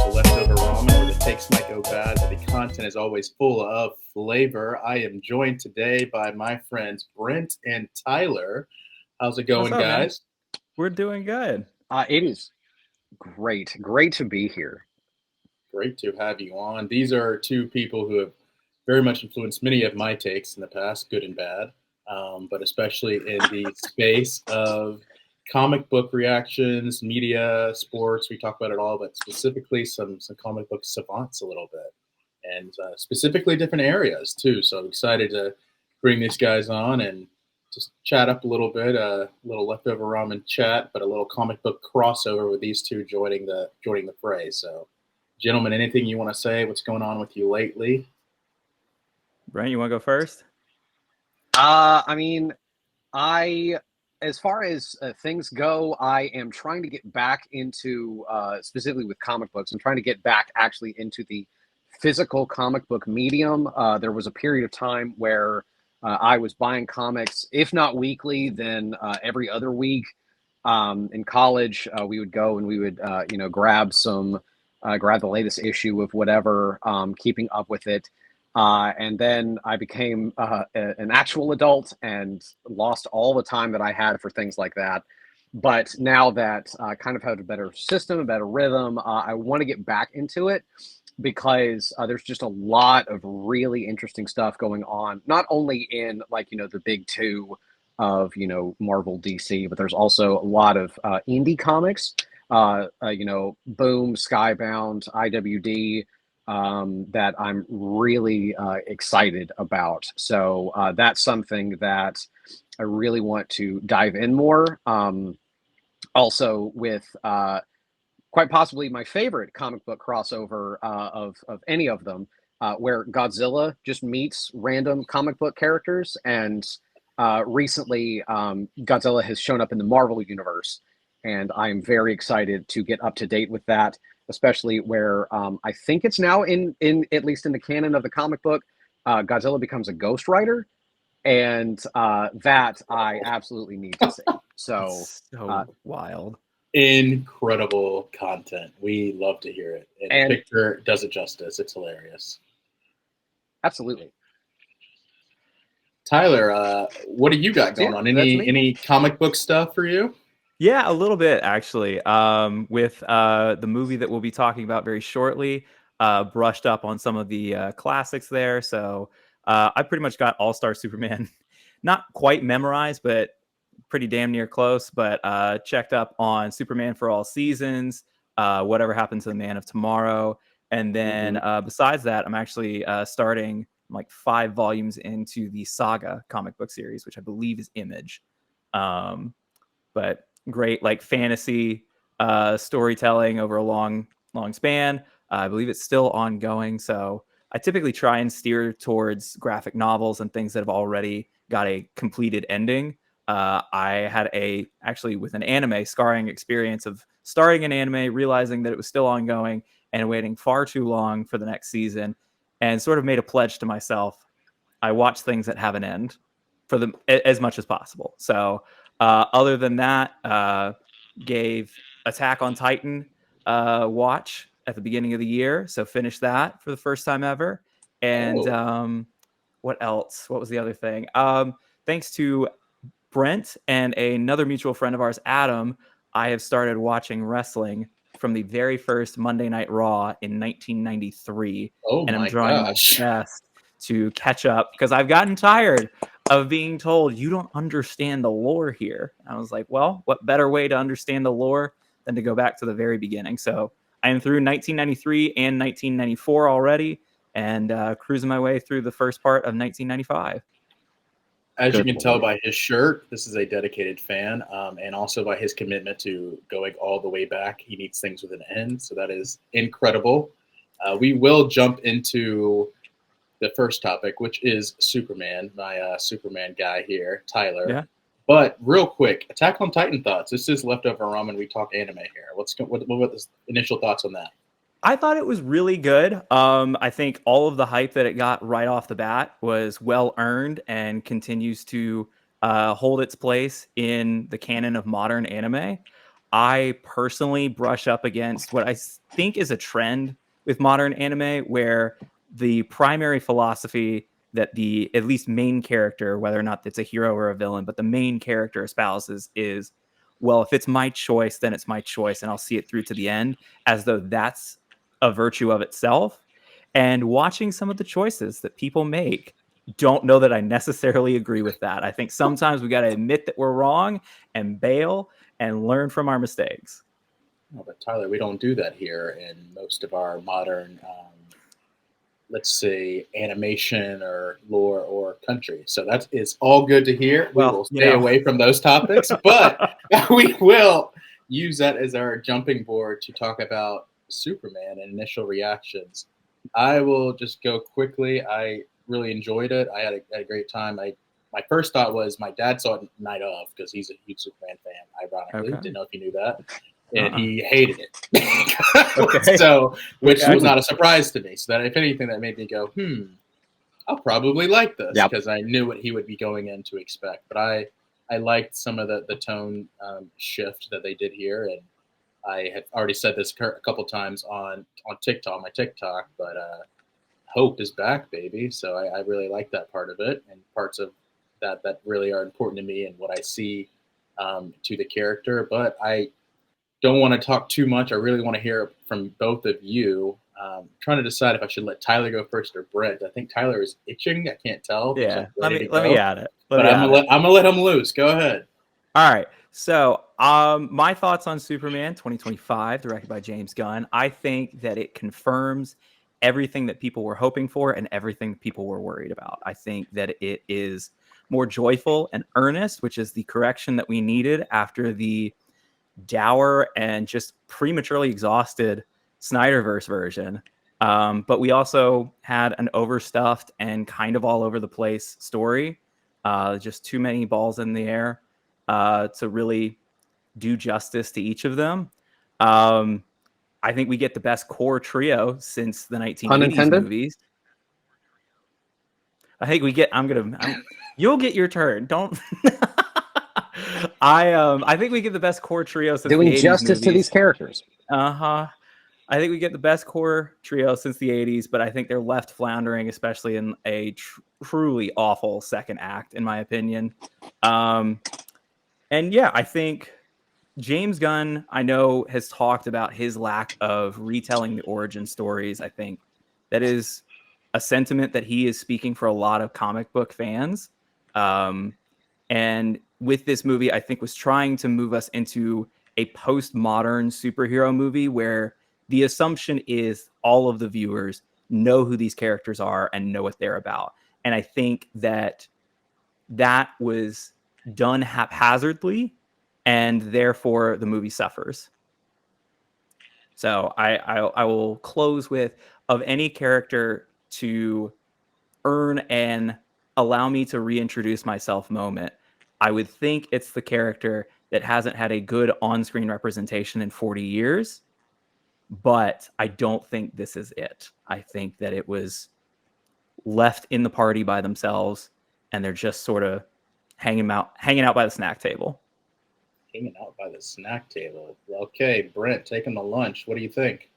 to Leftover Ramen, where the takes might go bad, but the content is always full of flavor. I am joined today by my friends Brent and Tyler. How's it What's going, up, man? guys? We're doing good. It is great to be here. Great to have you on. These are two people who have very much influenced many of my takes in the past, good and bad, but especially in the space of comic book reactions, media, sports. We talk about it all, but specifically some comic book savants a little bit, and specifically different areas too. So I'm excited to bring these guys on and just chat up a little bit, a little leftover ramen chat, but a little comic book crossover with these two joining the fray. So, gentlemen, anything you want to say? What's going on with you lately? Brent, you want to go first? I mean, I as far as things go, I am trying to get back into specifically with comic books. I'm trying to get back actually into the physical comic book medium. There was a period of time where I was buying comics, if not weekly, then every other week. In college, we would go and we would, grab the latest issue of whatever, keeping up with it. And then I became an actual adult and lost all the time that I had for things like that. But now that I kind of have a better system, a better rhythm, I want to get back into it because there's just a lot of really interesting stuff going on, not only in the big two of Marvel, DC, but there's also a lot of indie comics. Boom, Skybound, IWD, that I'm really excited about. So that's something that I really want to dive in more. Also, with quite possibly my favorite comic book crossover of any of them, where Godzilla just meets random comic book characters. And recently, Godzilla has shown up in the Marvel universe, and I am very excited to get up to date with that, especially where I think it's now in at least in the canon of the comic book, Godzilla becomes a Ghost Rider, and that I absolutely need to see. So That's so wild. Incredible content. We love to hear it, and the and picture does it justice. It's hilarious. absolutely, Tyler, what do you got so going yeah, on? that's Any me. any comic book stuff for you? Yeah, a little bit actually. With the movie that we'll be talking about very shortly, brushed up on some of the classics there. So I pretty much got All Star Superman, not quite memorized, but pretty damn near close. But checked up on Superman for All Seasons, Whatever Happened to the Man of Tomorrow, and then Mhm. besides that, I'm actually starting like 5 volumes into the Saga comic book series, which I believe is Image. Um, but great like fantasy storytelling over a long span. I believe it's still ongoing, so I typically try and steer towards graphic novels and things that have already got a completed ending. I had a actually with an anime scarring experience of starting an anime, realizing that it was still ongoing and waiting far too long for the next season, and sort of made a pledge to myself. I watch things that have an end for them as much as possible. So other than that, gave Attack on Titan watch at the beginning of the year. So finished that for the first time ever. And Oh, what else? What was the other thing? Thanks to Brent and another mutual friend of ours, Adam, I have started watching wrestling from the very first Monday Night Raw in 1993, oh and I'm my trying my gosh. best to catch up because I've gotten tired of being told you don't understand the lore here. I was like, well, what better way to understand the lore than to go back to the very beginning? So I am through 1993 and 1994 already, and cruising my way through the first part of 1995. As you Good can tell lord. by his shirt, this is a dedicated fan, and also by his commitment to going all the way back. He needs things with an end, so that is incredible. We will jump into the first topic, which is Superman, my Superman guy here, Tyler. Yeah. But real quick, Attack on Titan thoughts. This is leftover ramen. We talk anime here. What the initial thoughts on that? I thought it was really good. I think all of the hype that it got right off the bat was well earned and continues to hold its place in the canon of modern anime. I personally brush up against what I think is a trend with modern anime, where the primary philosophy that the at least main character, whether or not it's a hero or a villain, but the main character espouses is, well, if it's my choice, then it's my choice, and I'll see it through to the end, as though that's a virtue of itself. And watching some of the choices that people make, don't know that I necessarily agree with that. I think sometimes we got to admit that we're wrong and bail and learn from our mistakes. Oh, but Tyler, we don't do that here in most of our modern, let's say, animation or lore or country. So that is all good to hear. We Well, will stay you know. away from those topics, but we will use that as our jumping board to talk about Superman and initial reactions. I will just go quickly. I really enjoyed it. I had a great time. My first thought was my dad saw it night of because he's a huge Superman fan. Ironically, Okay. didn't know if you knew that, and he hated it. Okay. So, which Okay. was not a surprise to me. So that if anything, that made me go, I'll probably like this because I knew what he would be going in to expect. But I liked some of the tone shift that they did here, and I had already said this a couple times on TikTok, my TikTok, but hope is back, baby. So I really like that part of it, and parts of that really are important to me and what I see to the character. But I don't want to talk too much. I really want to hear from both of you. Trying to decide if I should let Tyler go first or Brent. I think Tyler is itching. I can't tell. Yeah. Let me add it. But I'm gonna let him loose. Go ahead. All right. So, my thoughts on Superman 2025, directed by James Gunn. I think that it confirms everything that people were hoping for and everything that people were worried about. I think that it is more joyful and earnest, which is the correction that we needed after the dour and just prematurely exhausted Snyderverse version. But we also had an overstuffed and kind of all over the place story. Just too many balls in the air to really do justice to each of them. I think we get the best core trio since the 1980s movies. I think we get. You'll get your turn. Don't. I think we get the best core trio since doing the 80s justice movies. to these characters. I think we get the best core trio since the 80s, but I think they're left floundering, especially in a truly awful second act, in my opinion. And yeah, I think James Gunn, I know, has talked about his lack of retelling the origin stories. I think that is a sentiment that he is speaking for a lot of comic book fans. And with this movie, I think was trying to move us into a postmodern superhero movie where the assumption is all of the viewers know who these characters are and know what they're about. And I think that was done haphazardly, and therefore the movie suffers. So I will close with, of any character to earn and allow me to reintroduce myself moment, I would think it's the character that hasn't had a good on-screen representation in 40 years. But I don't think this is it. I think that it was left in the party by themselves, and they're just sort of hanging out by the snack table. Hanging out by the snack table. Okay, Brent, taking the lunch. What do you think?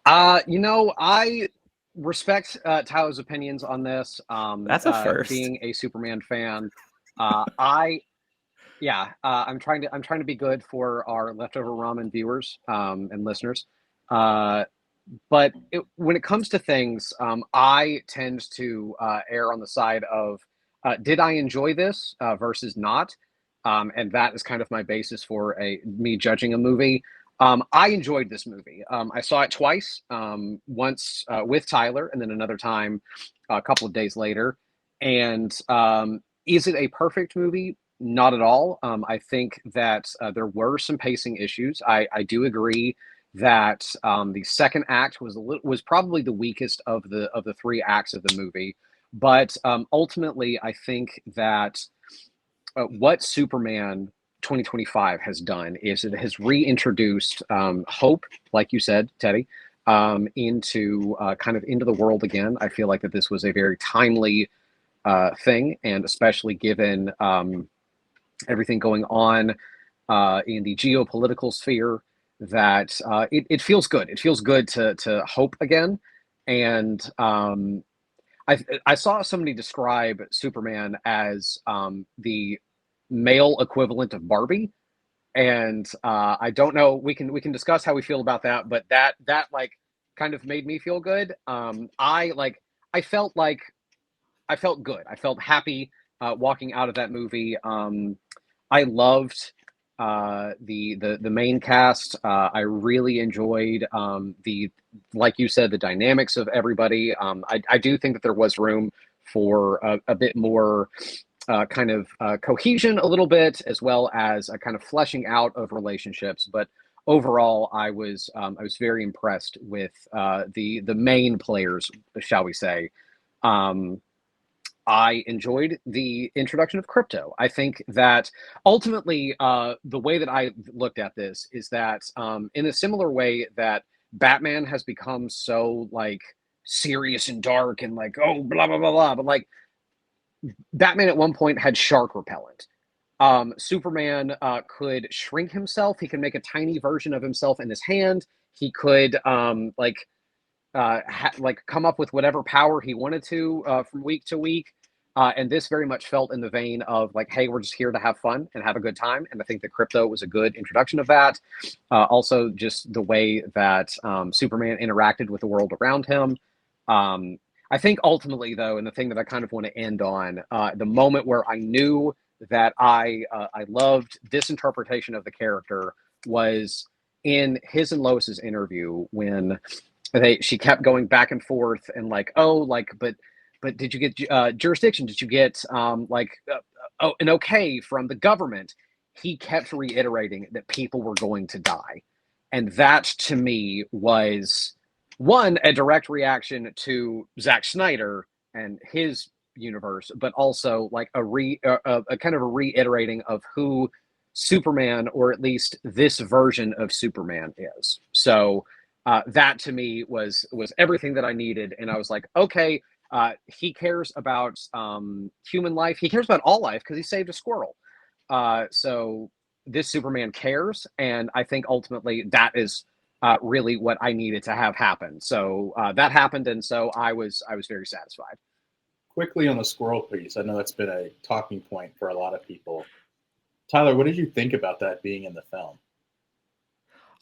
I respect Tyler's opinions on this. That's a first. Being a Superman fan, I'm trying to be good for our leftover ramen viewers and listeners. But when it comes to things, I tend to err on the side of did I enjoy this versus not, and that is kind of my basis for me judging a movie. I enjoyed this movie. I saw it twice, once with Tyler and then another time a couple of days later. And is it a perfect movie? Not at all. I think that there were some pacing issues. I do agree that the second act was probably the weakest of the three acts of the movie. But ultimately, I think that what Superman 2025 has done is it has reintroduced hope, like you said, Teddy, into the world again. I feel like that this was a very timely thing, and especially given everything going on in the geopolitical sphere, that it feels good. It feels good to hope again. And I saw somebody describe Superman as the male equivalent of Barbie, and I don't know. We can discuss how we feel about that, but that like kind of made me feel good. I felt like I felt good. I felt happy walking out of that movie. I loved the main cast. I really enjoyed the like you said, the dynamics of everybody. I do think that there was room for a bit more kind of cohesion a little bit, as well as a kind of fleshing out of relationships. But overall, I was very impressed with the main players, shall we say. Um, I enjoyed the introduction of crypto. I think that ultimately, the way that I looked at this is that, in a similar way that Batman has become so like serious and dark and like, oh, blah blah blah blah, but like Batman at one point had shark repellent. Superman could shrink himself. He could make a tiny version of himself in his hand. He could like come up with whatever power he wanted to from week to week. And this very much felt in the vein of like, hey, we're just here to have fun and have a good time. And I think that crypto was a good introduction of that. Also, just the way that Superman interacted with the world around him. I think ultimately, though, and the thing that I kind of want to end on, the moment where I knew that I loved this interpretation of the character was in his and Lois's interview when she kept going back and forth and like, oh, like, but did you get jurisdiction? Did you get an okay from the government? He kept reiterating that people were going to die, and that to me was one, a direct reaction to Zack Snyder and his universe, but also like a kind of a reiterating of who Superman, or at least this version of Superman, is. So that to me was everything that I needed, and I was like, okay, he cares about human life. He cares about all life because he saved a squirrel. So this Superman cares, and I think ultimately that is really what I needed to have happen. So that happened, and so I was very satisfied. Quickly on the squirrel piece, I know that's been a talking point for a lot of people. Tyler, what did you think about that being in the film?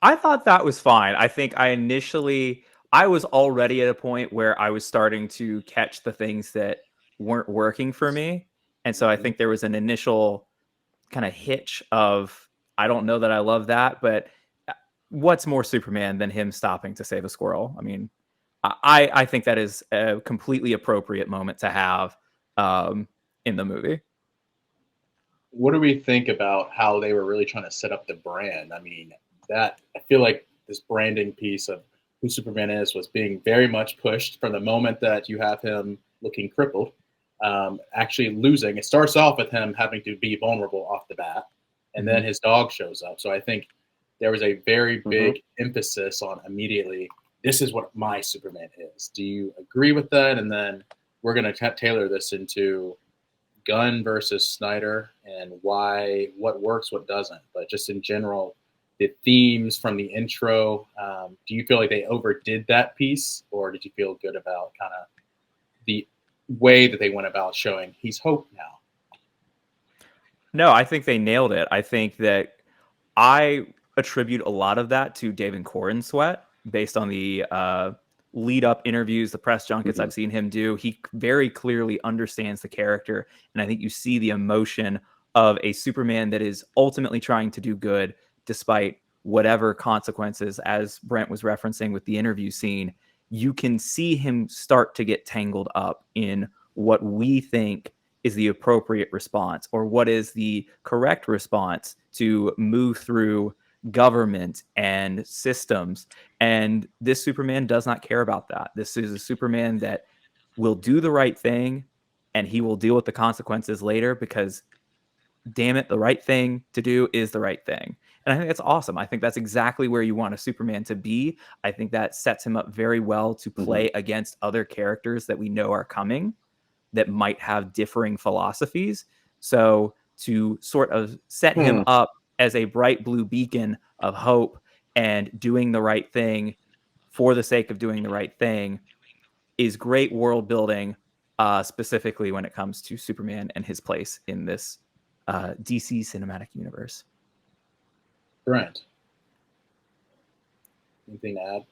I thought that was fine. I think I was already at a point where I was starting to catch the things that weren't working for me. And so I think there was an initial kind of hitch of, I don't know that I love that, but what's more Superman than him stopping to save a squirrel? I mean, I think that is a completely appropriate moment to have in the movie. What do we think about how they were really trying to set up the brand? I mean, that I feel like this branding piece of who Superman is was being very much pushed from the moment that you have him looking crippled, actually losing. It starts off with him having to be vulnerable off the bat, and then his dog shows up. So I think there was a very big emphasis on immediately, this is what my Superman is. Do you agree with that? And then we're going to tailor this into Gunn versus Snyder and why, what works, what doesn't. But just in general, the themes from the intro, do you feel like they overdid that piece, or did you feel good about kind of the way that they went about showing he's hope now? No, I think they nailed it. I think that I attribute a lot of that to David Corn Sweat based on the lead up interviews, the press junkets I've seen him do. He very clearly understands the character. And I think you see the emotion of a Superman that is ultimately trying to do good despite whatever consequences, as Brent was referencing with the interview scene. You can see him start to get tangled up in what we think is the appropriate response, or what is the correct response to move through government and systems. And this Superman does not care about that. This is a Superman that will do the right thing, and he will deal with the consequences later, because damn it, the right thing to do is the right thing. And I think that's awesome. I think that's exactly where you want a Superman to be. I think that sets him up very well to play against other characters that we know are coming that might have differing philosophies. So to sort of set him up as a bright blue beacon of hope and doing the right thing for the sake of doing the right thing is great world building, specifically when it comes to Superman and his place in this DC cinematic universe. Brent, anything to add?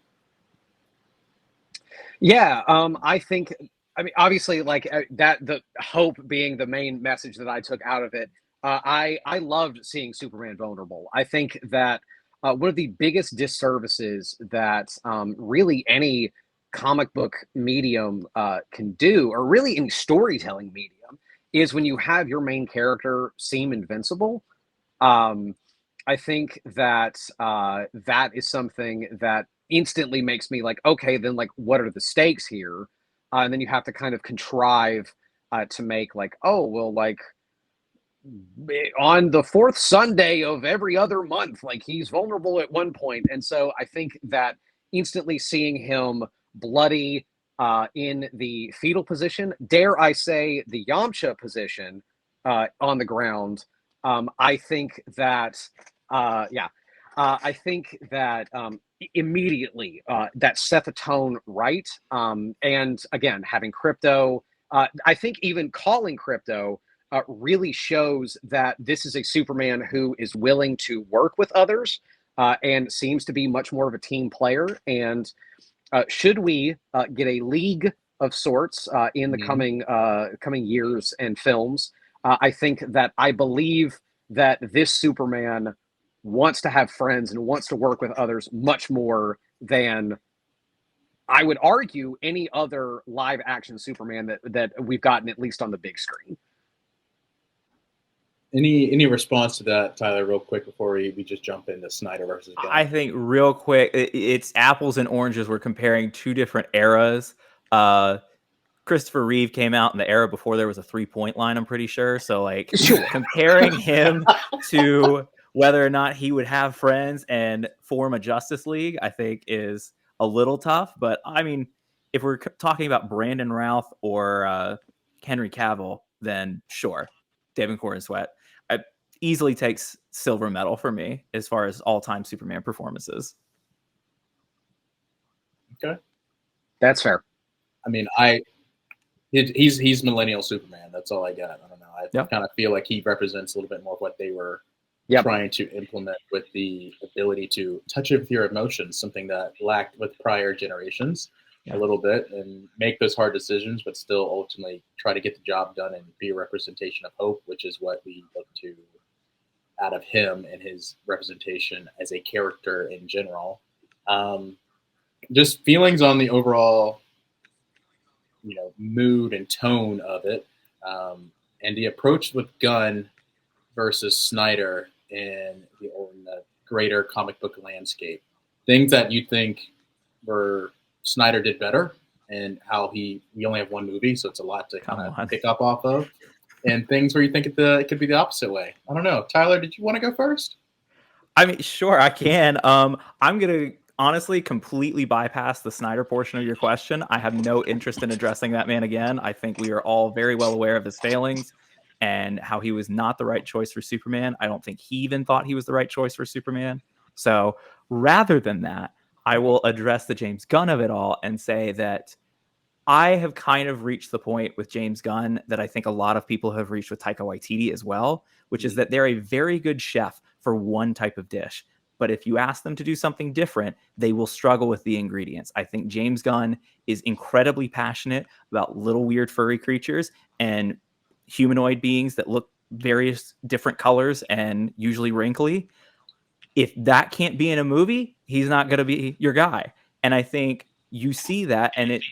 Yeah, I think, I mean, obviously, like that, the hope being the main message that I took out of it. I loved seeing Superman vulnerable. I think that one of the biggest disservices that really any comic book medium can do, or really any storytelling medium, is when you have your main character seem invincible. Um, I think that that is something that instantly makes me like, okay, then like, what are the stakes here? And then you have to kind of contrive to make like, oh, well, like on the fourth Sunday of every other month, like he's vulnerable at one point. And so I think that instantly seeing him bloody in the fetal position, dare I say the Yamcha position on the ground, I think that, I think that immediately that set the tone right. And again, having Crypto, I think even calling Crypto really shows that this is a Superman who is willing to work with others and seems to be much more of a team player. And should we get a league of sorts in the coming years and films, I think that I believe that this Superman wants to have friends and wants to work with others much more than, I would argue, any other live action Superman that we've gotten, at least on the big screen. Any response to that, Tyler, real quick before we just jump into Snyder versus Gunn? I think real quick, it's apples and oranges. We're comparing two different eras. Christopher Reeve came out in the era before there was a 3-point line, I'm pretty sure. So like comparing him to whether or not he would have friends and form a Justice League, I think is a little tough. But I mean, if we're talking about Brandon Routh or Henry Cavill, then sure, David Gordon Sweat easily takes silver medal for me as far as all-time Superman performances. Okay, that's fair. I mean, he's millennial Superman. That's all I got. I don't know. I kind of feel like he represents a little bit more of what they were trying to implement with the ability to touch it with your emotions, something that lacked with prior generations a little bit, and make those hard decisions, but still ultimately try to get the job done and be a representation of hope, which is what we look to out of him and his representation as a character in general. Just feelings on the overall, mood and tone of it, and the approach with Gunn versus Snyder in the greater comic book landscape. Things that you think were Snyder did better, and how we only have one movie, so it's a lot to kind of pick up off of. And things where you think it could be the opposite way. I don't know. Tyler, did you want to go first? I mean, sure, I can. I'm going to honestly completely bypass the Snyder portion of your question. I have no interest in addressing that man again. I think we are all very well aware of his failings and how he was not the right choice for Superman. I don't think he even thought he was the right choice for Superman. So rather than that, I will address the James Gunn of it all and say that I have kind of reached the point with James Gunn that I think a lot of people have reached with Taika Waititi as well, which is that they're a very good chef for one type of dish. But if you ask them to do something different, they will struggle with the ingredients. I think James Gunn is incredibly passionate about little weird furry creatures and humanoid beings that look various different colors and usually wrinkly. If that can't be in a movie, he's not going to be your guy. And I think you see that, and it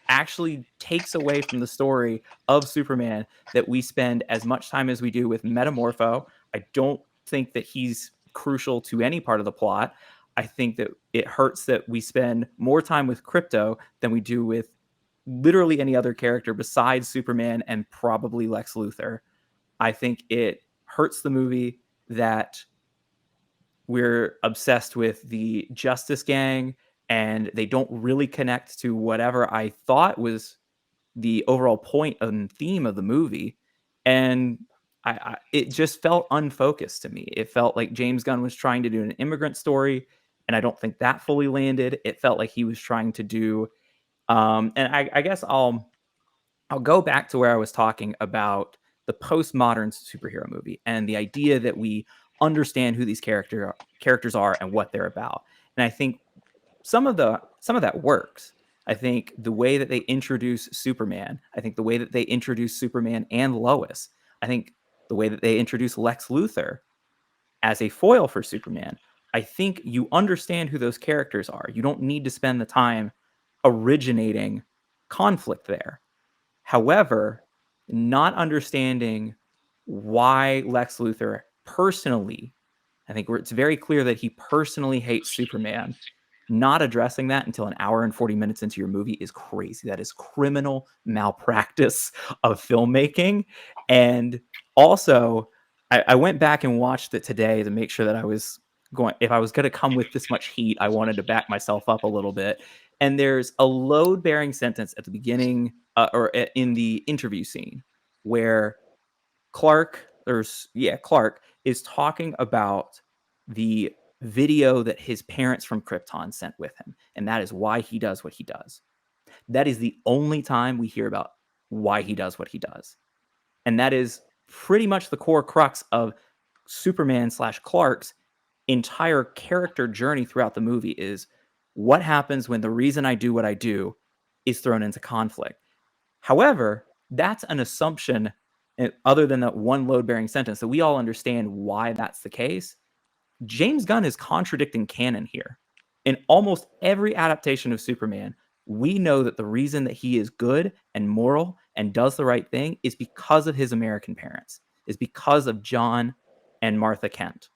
actually takes away from the story of Superman that we spend as much time as we do with Metamorpho. I don't think that he's crucial to any part of the plot. I think that it hurts that we spend more time with Crypto than we do with literally any other character besides Superman and probably Lex Luthor. I think it hurts the movie that we're obsessed with the Justice Gang and they don't really connect to whatever I thought was the overall point and theme of the movie. And it just felt unfocused to me. It felt like James Gunn was trying to do an immigrant story, and I don't think that fully landed. It felt like he was trying to do, and I guess I'll go back to where I was talking about the postmodern superhero movie and the idea that we understand who these characters are and what they're about. And I think some of that works. I think the way that they introduce Superman, I think the way that they introduce Superman and Lois, I think the way that they introduce Lex Luthor as a foil for Superman, I think you understand who those characters are. You don't need to spend the time originating conflict there. However, not understanding why Lex Luthor personally, I think it's very clear that he personally hates Superman. Not addressing that until an hour and 40 minutes into your movie is crazy. That is criminal malpractice of filmmaking. And also, I went back and watched it today to make sure that if I was going to come with this much heat, I wanted to back myself up a little bit. And there's a load-bearing sentence at the beginning or in the interview scene where Clark is talking about the video that his parents from Krypton sent with him, and that is why he does what he does. That is the only time we hear about why he does what he does. And that is pretty much the core crux of Superman/Clark's entire character journey throughout the movie is what happens when the reason I do what I do is thrown into conflict. However, that's an assumption, other than that one load-bearing sentence, that we all understand why that's the case. James Gunn is contradicting canon here. In almost every adaptation of Superman, we know that the reason that he is good and moral and does the right thing is because of his American parents, is because of John and Martha Kent.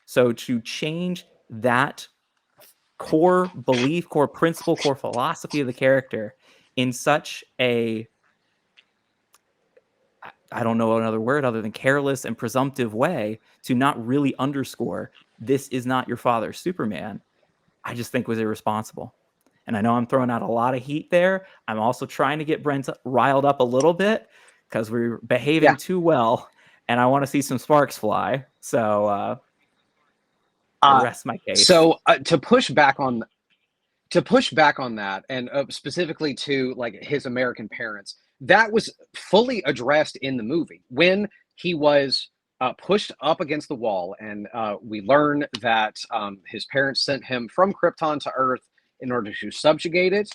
So to change that core belief, core principle, core philosophy of the character in such a, I don't know another word other than careless and presumptive way, to not really underscore this is not your father's Superman, I just think was irresponsible. And I know I'm throwing out a lot of heat there. I'm also trying to get Brent riled up a little bit because we're behaving too well, and I want to see some sparks fly. So I rest my case. So to push back on that, and specifically to like his American parents, that was fully addressed in the movie when he was pushed up against the wall, and we learn that his parents sent him from Krypton to Earth in order to subjugate it,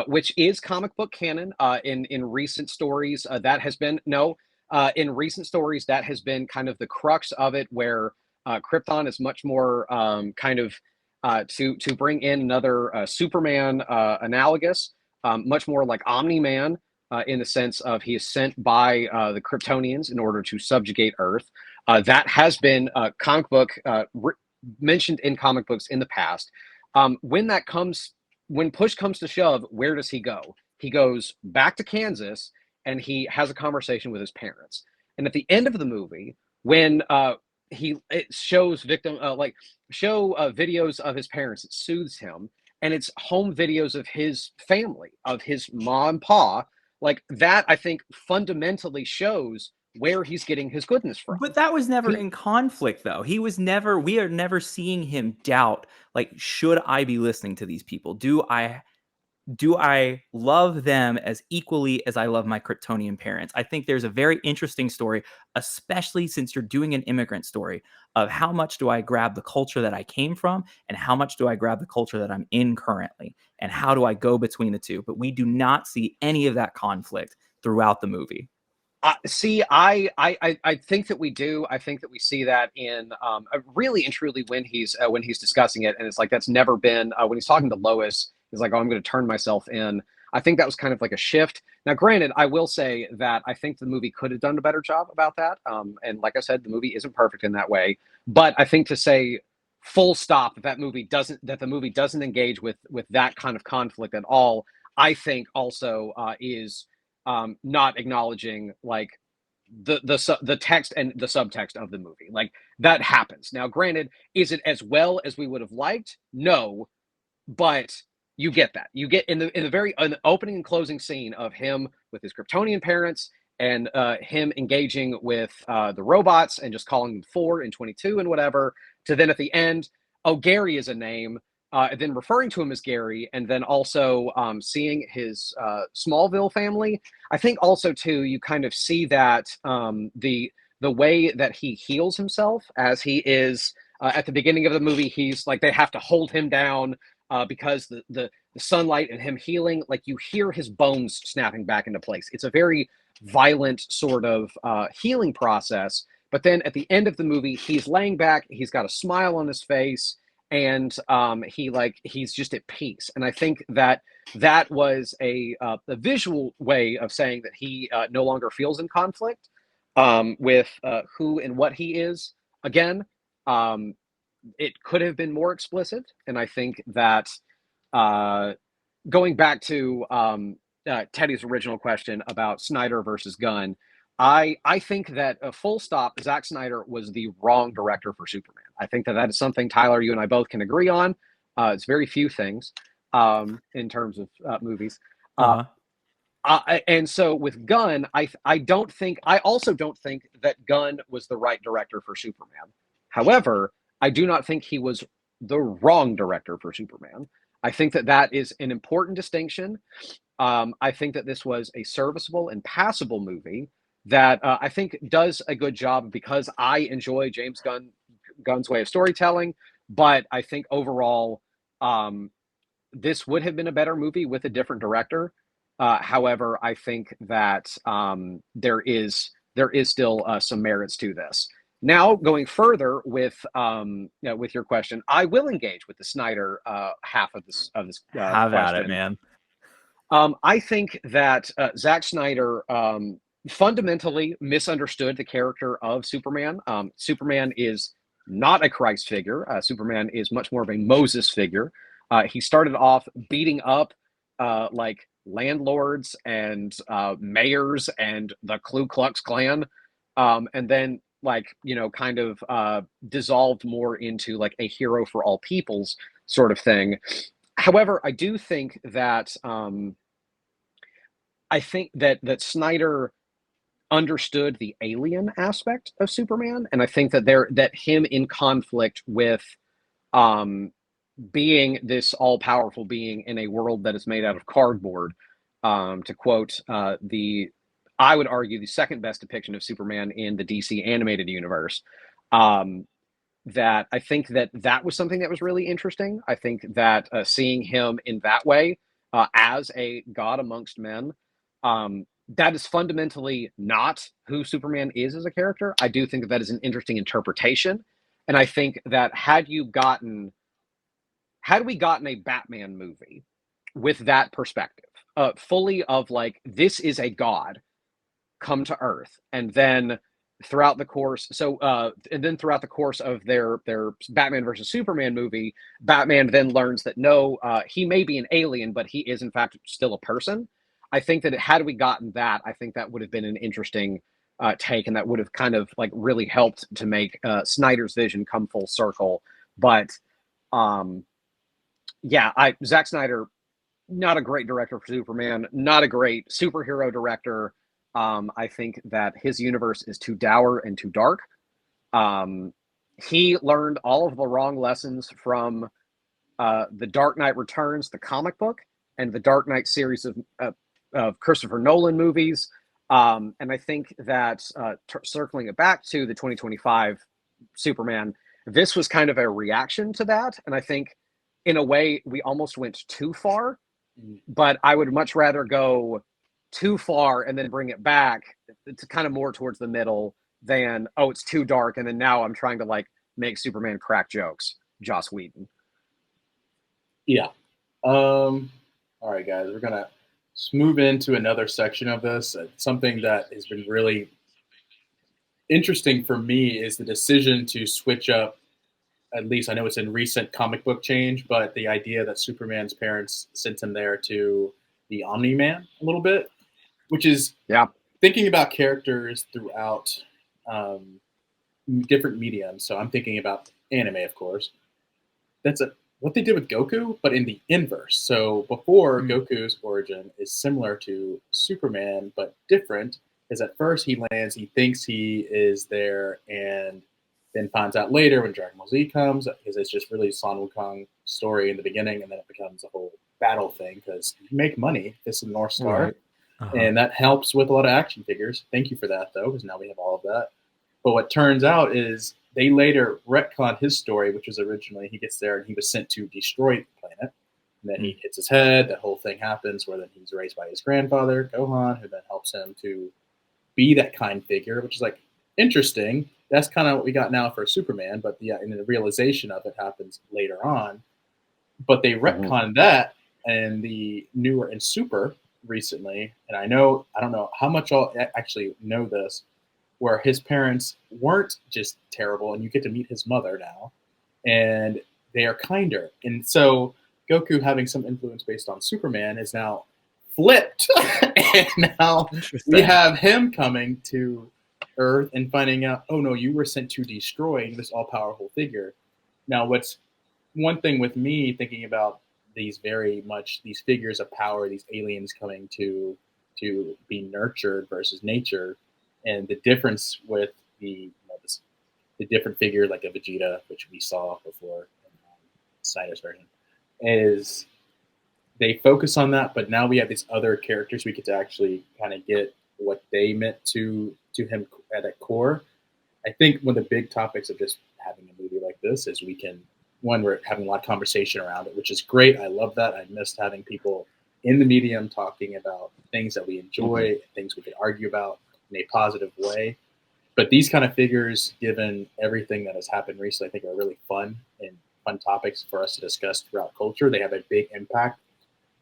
which is comic book canon. In recent stories, in recent stories that has been kind of the crux of it, where Krypton is much more to bring in another Superman analogous, much more like Omni-Man, in the sense of he is sent by the Kryptonians in order to subjugate Earth. That has been mentioned in comic books in the past. When push comes to shove, where does he go? He goes back to Kansas, and he has a conversation with his parents. And at the end of the movie, when it shows videos of his parents, it soothes him, and it's home videos of his family, of his mom and pa. Like that, I think fundamentally shows where he's getting his goodness from. But that was never in conflict, though. We are never seeing him doubt, like, should I be listening to these people? Do I love them as equally as I love my Kryptonian parents? I think there's a very interesting story, especially since you're doing an immigrant story, of how much do I grab the culture that I came from and how much do I grab the culture that I'm in currently, and how do I go between the two? But we do not see any of that conflict throughout the movie. I think that we do. I think that we see that in really and truly when he's discussing it, and it's like that's never been when he's talking to Lois. He's like, "Oh, I'm going to turn myself in." I think that was kind of like a shift. Now, granted, I will say that I think the movie could have done a better job about that. And like I said, the movie isn't perfect in that way. But I think to say full stop that the movie doesn't engage with that kind of conflict at all, I think also is not acknowledging like the text and the subtext of the movie. Like that happens. Now, granted, is it as well as we would have liked? No, but you get that. You get in the opening and closing scene of him with his Kryptonian parents and him engaging with the robots and just calling them 4 and 22 and whatever, to then at the end, oh, Gary is a name, and then referring to him as Gary, and then also seeing his Smallville family. I think also too, you kind of see that the way that he heals himself, as he is at the beginning of the movie, he's like, they have to hold him down because the sunlight and him healing, like you hear his bones snapping back into place. It's a very violent sort of healing process. But then at the end of the movie, he's laying back, he's got a smile on his face, and he's just at peace. And I think that that was a visual way of saying that he no longer feels in conflict with who and what he is. Again, it could have been more explicit, and I think that going back to Teddy's original question about Snyder versus Gunn, I think that a full stop, Zack Snyder was the wrong director for Superman. I think that that is something, Tyler, you and I both can agree on. It's very few things in terms of movies. And so with Gunn, I also don't think that Gunn was the right director for Superman. However, I do not think he was the wrong director for Superman. I think that that is an important distinction. I think that this was a serviceable and passable movie that I think does a good job because I enjoy Gunn's way of storytelling. But I think overall, this would have been a better movie with a different director. However, I think that there is still some merits to this. Now, going further with your question, I will engage with the Snyder half of this Have question. at it, man. I think that Zack Snyder fundamentally misunderstood the character of Superman. Superman is not a Christ figure. Superman is much more of a Moses figure. He started off beating up like landlords and mayors and the Ku Klux Klan, and then kind of dissolved more into like a hero for all peoples sort of thing. However, I do think that that Snyder understood the alien aspect of Superman, and I think that him in conflict with being this all-powerful being in a world that is made out of cardboard, to quote I would argue the second best depiction of Superman in the DC animated universe. That I think that was something that was really interesting. I think that seeing him in that way as a god amongst men, that is fundamentally not who Superman is as a character. I do think that is an interesting interpretation, and I think that had we gotten a Batman movie with that perspective, fully of like, this is a god come to Earth, and then throughout the course of their Batman versus Superman movie, Batman then learns that no, he may be an alien, but he is in fact still a person. I think that had we gotten that, I think that would have been an interesting take, and that would have kind of like really helped to make Snyder's vision come full circle. But Zack Snyder, not a great director for Superman, not a great superhero director. I think that his universe is too dour and too dark. He learned all of the wrong lessons from The Dark Knight Returns, the comic book, and the Dark Knight series of Christopher Nolan movies. And I think that circling it back to the 2025 Superman, this was kind of a reaction to that. And I think in a way we almost went too far, but I would much rather go too far and then bring it back to kind of more towards the middle than, oh, it's too dark, and then now I'm trying to like make Superman crack jokes. Joss Whedon. Yeah. All right, guys, we're gonna move into another section of this. Something that has been really interesting for me is the decision to switch up. At least I know it's in recent comic book change, but the idea that Superman's parents sent him there to the Omni-Man a little bit, which is thinking about characters throughout different mediums. So I'm thinking about anime, of course. That's what they did with Goku, but in the inverse. So before, Goku's origin is similar to Superman, but different Because at first he lands, he thinks he is there, and then finds out later when Dragon Ball Z comes, because it's just really Sun Wukong story in the beginning, and then it becomes a whole battle thing because you make money. This is North Star, Right. and that helps with a lot of action figures. Thank you for that, though, because now we have all of that. But what turns out is they later retcon his story, which was originally he gets there and he was sent to destroy the planet. And then he hits his head. That whole thing happens where then he's raised by his grandfather, Gohan, who then helps him to be that kind figure, which is like interesting. That's kind of what we got now for Superman, but yeah, and the realization of it happens later on. But they retconned that and the newer and Super recently, and I don't know how much I'll actually know this, where his parents weren't just terrible, and you get to meet his mother now, and they are kinder. And so Goku having some influence based on Superman is now flipped, and now we have him coming to Earth and finding out, oh no, you were sent to destroy this all-powerful figure. Now, what's one thing with me thinking about these these figures of power, these aliens coming to be nurtured versus nature, and the difference with the different figure like a Vegeta, which we saw before in Snyder's version, is they focus on that, but now we have these other characters we get to actually kind of get what they meant to him at a core. I think one of the big topics of just having a movie like this is we're having a lot of conversation around it, which is great. I love that. I missed having people in the medium talking about things that we enjoy, things we could argue about in a positive way. But these kind of figures, given everything that has happened recently, I think are really fun topics for us to discuss throughout culture. They have a big impact.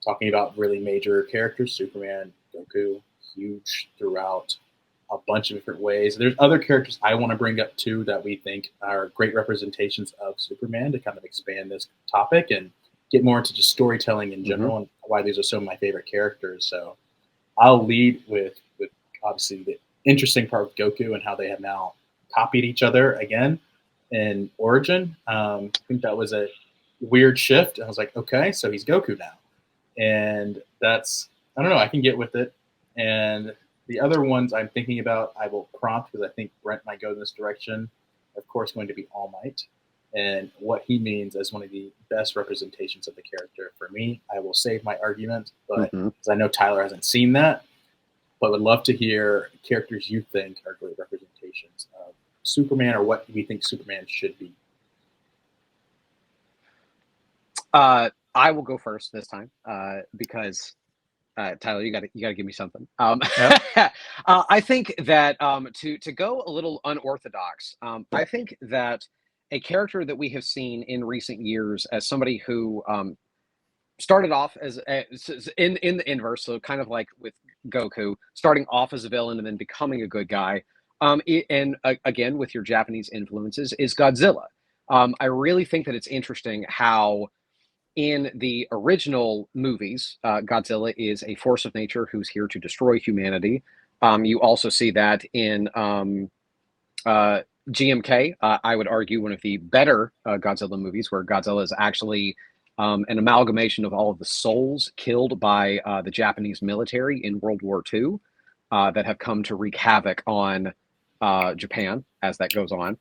Talking about really major characters, Superman, Goku, huge throughout a bunch of different ways. There's other characters I want to bring up too that we think are great representations of Superman to kind of expand this topic and get more into just storytelling in general and why these are some of my favorite characters. So I'll lead with obviously the interesting part of Goku and how they have now copied each other again in Origin. I think that was a weird shift. I was like, okay, so he's Goku now. And that's, I don't know, I can get with it. And the other ones I'm thinking about, I will prompt because I think Brent might go in this direction. Of course, going to be All Might and what he means as one of the best representations of the character. For me, I will save my argument, but because I know Tyler hasn't seen that, but would love to hear characters you think are great representations of Superman or what we think Superman should be. I will go first this time because Tyler, you got to give me something. I think that to go a little unorthodox, I think that a character that we have seen in recent years as somebody who started off as in the inverse, so kind of like with Goku, starting off as a villain and then becoming a good guy. Again, with your Japanese influences, is Godzilla. I really think that it's interesting how in the original movies, Godzilla is a force of nature who's here to destroy humanity. You also see that in GMK, I would argue one of the better Godzilla movies, where Godzilla is actually an amalgamation of all of the souls killed by the Japanese military in World War II that have come to wreak havoc on Japan as that goes on.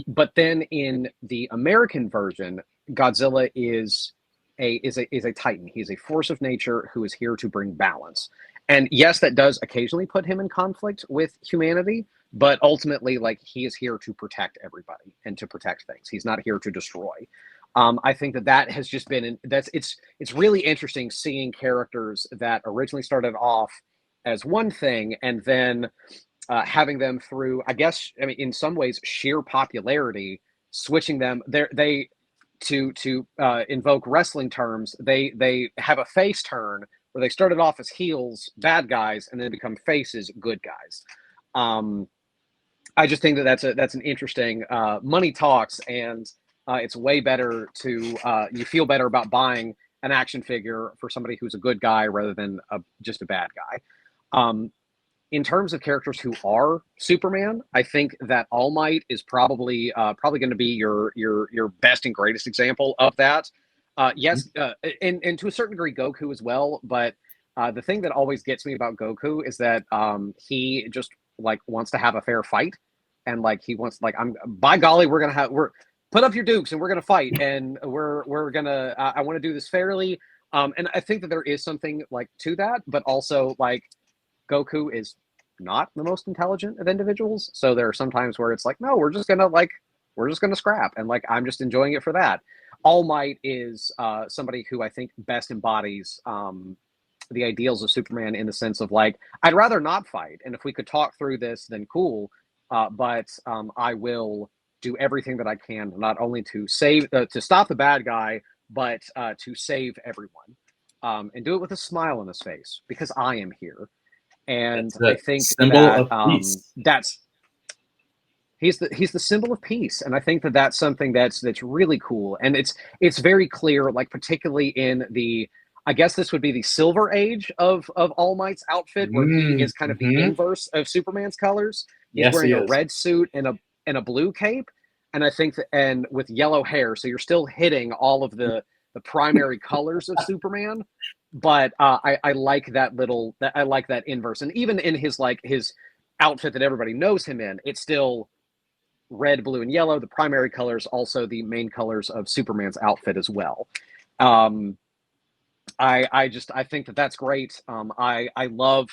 But then in the American version, Godzilla is a titan. He's a force of nature who is here to bring balance. And yes, that does occasionally put him in conflict with humanity, but ultimately, like, he is here to protect everybody and to protect things. He's not here to destroy. I think that has just been it's really interesting seeing characters that originally started off as one thing and then having them through, I guess, I mean, in some ways, sheer popularity, switching them. To invoke wrestling terms, they have a face turn where they started off as heels, bad guys, and then become faces, good guys. I just think that's an interesting money talks, and it's way better to you feel better about buying an action figure for somebody who's a good guy rather than just a bad guy. In terms of characters who are Superman, I think that All Might is probably going to be your best and greatest example of that. Yes, and to a certain degree, Goku as well. But The thing that always gets me about Goku is that he just like wants to have a fair fight, and like he wants like by golly we're put up your dukes and we're gonna fight, and we're gonna I want to do this fairly. And I think that there is something like to that, but also like Goku is not the most intelligent of individuals, so there are some times where it's like, no, we're just gonna scrap, and like I'm just enjoying it for that. All Might is somebody who I think best embodies the ideals of Superman in the sense of like, I'd rather not fight, and if we could talk through this, then cool. But I will do everything that I can, not only to stop the bad guy, but to save everyone, and do it with a smile on his face because I am here. And I think symbol that of peace. he's the symbol of peace, and I think that that's something that's really cool, and it's very clear, like particularly in the, I guess this would be the Silver Age of All Might's outfit, where he is kind of the inverse of Superman's colors. He's wearing a red suit and a blue cape, and I think that, and with yellow hair, so you're still hitting all of the primary colors of Superman. But I like that I like that inverse, and even in his outfit that everybody knows him in, it's still red, blue, and yellow. The primary colors, also the main colors of Superman's outfit as well. I think that that's great. I love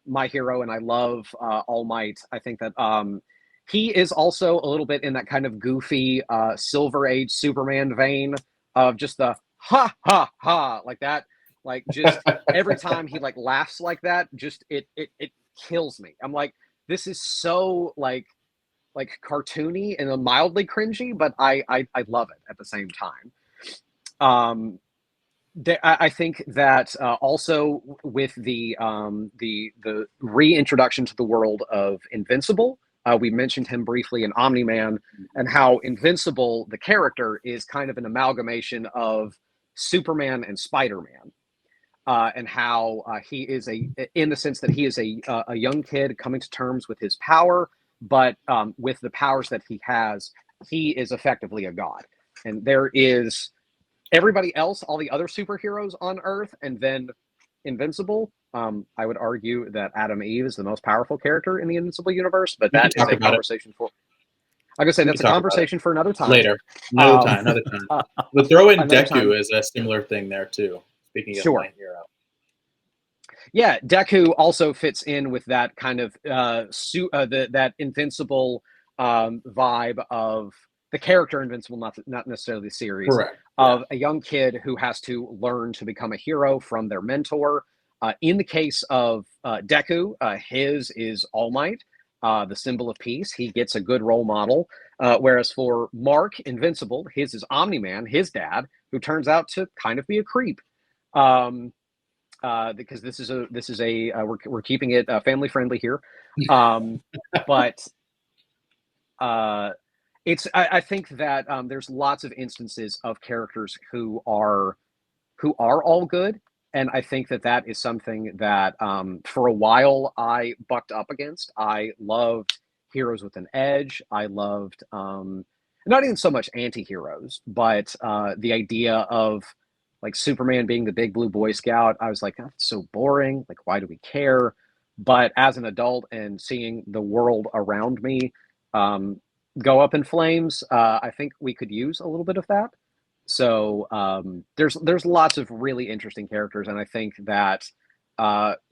my hero, and I love All Might. I think that he is also a little bit in that kind of goofy Silver Age Superman vein of just the ha ha ha like that. Like just every time he like laughs like that, just it kills me. I'm like, this is so like cartoony and mildly cringy, but I love it at the same time. I think that also with the reintroduction to the world of Invincible, we mentioned him briefly in Omni-Man, and how Invincible, the character, is kind of an amalgamation of Superman and Spider-Man. And how he is in the sense that he is a young kid coming to terms with his power, but with the powers that he has, he is effectively a god. And there is everybody else, all the other superheroes on Earth, and then Invincible. I would argue that Adam Eve is the most powerful character in the Invincible universe, but that is a conversation for. I'm gonna say that's a conversation for another time. Later, another time. We'll throw in Deku as a similar thing there too. Speaking of my hero. Yeah, Deku also fits in with that kind of that Invincible vibe of the character Invincible, not necessarily the series. Correct. Of a young kid who has to learn to become a hero from their mentor. In the case of Deku, his is All Might, the symbol of peace. He gets a good role model. Whereas for Mark, Invincible, his is Omni-Man, his dad, who turns out to kind of be a creep. Because this is a we're keeping it family friendly here, but it's I think that there's lots of instances of characters who are all good, and I think that is something that for a while I bucked up against. I loved heroes with an edge. I loved not even so much anti-heroes, but the idea of like Superman being the big blue Boy Scout. I was like, oh, that's so boring. Like, why do we care? But as an adult and seeing the world around me go up in flames, I think we could use a little bit of that. So there's lots of really interesting characters, and I think that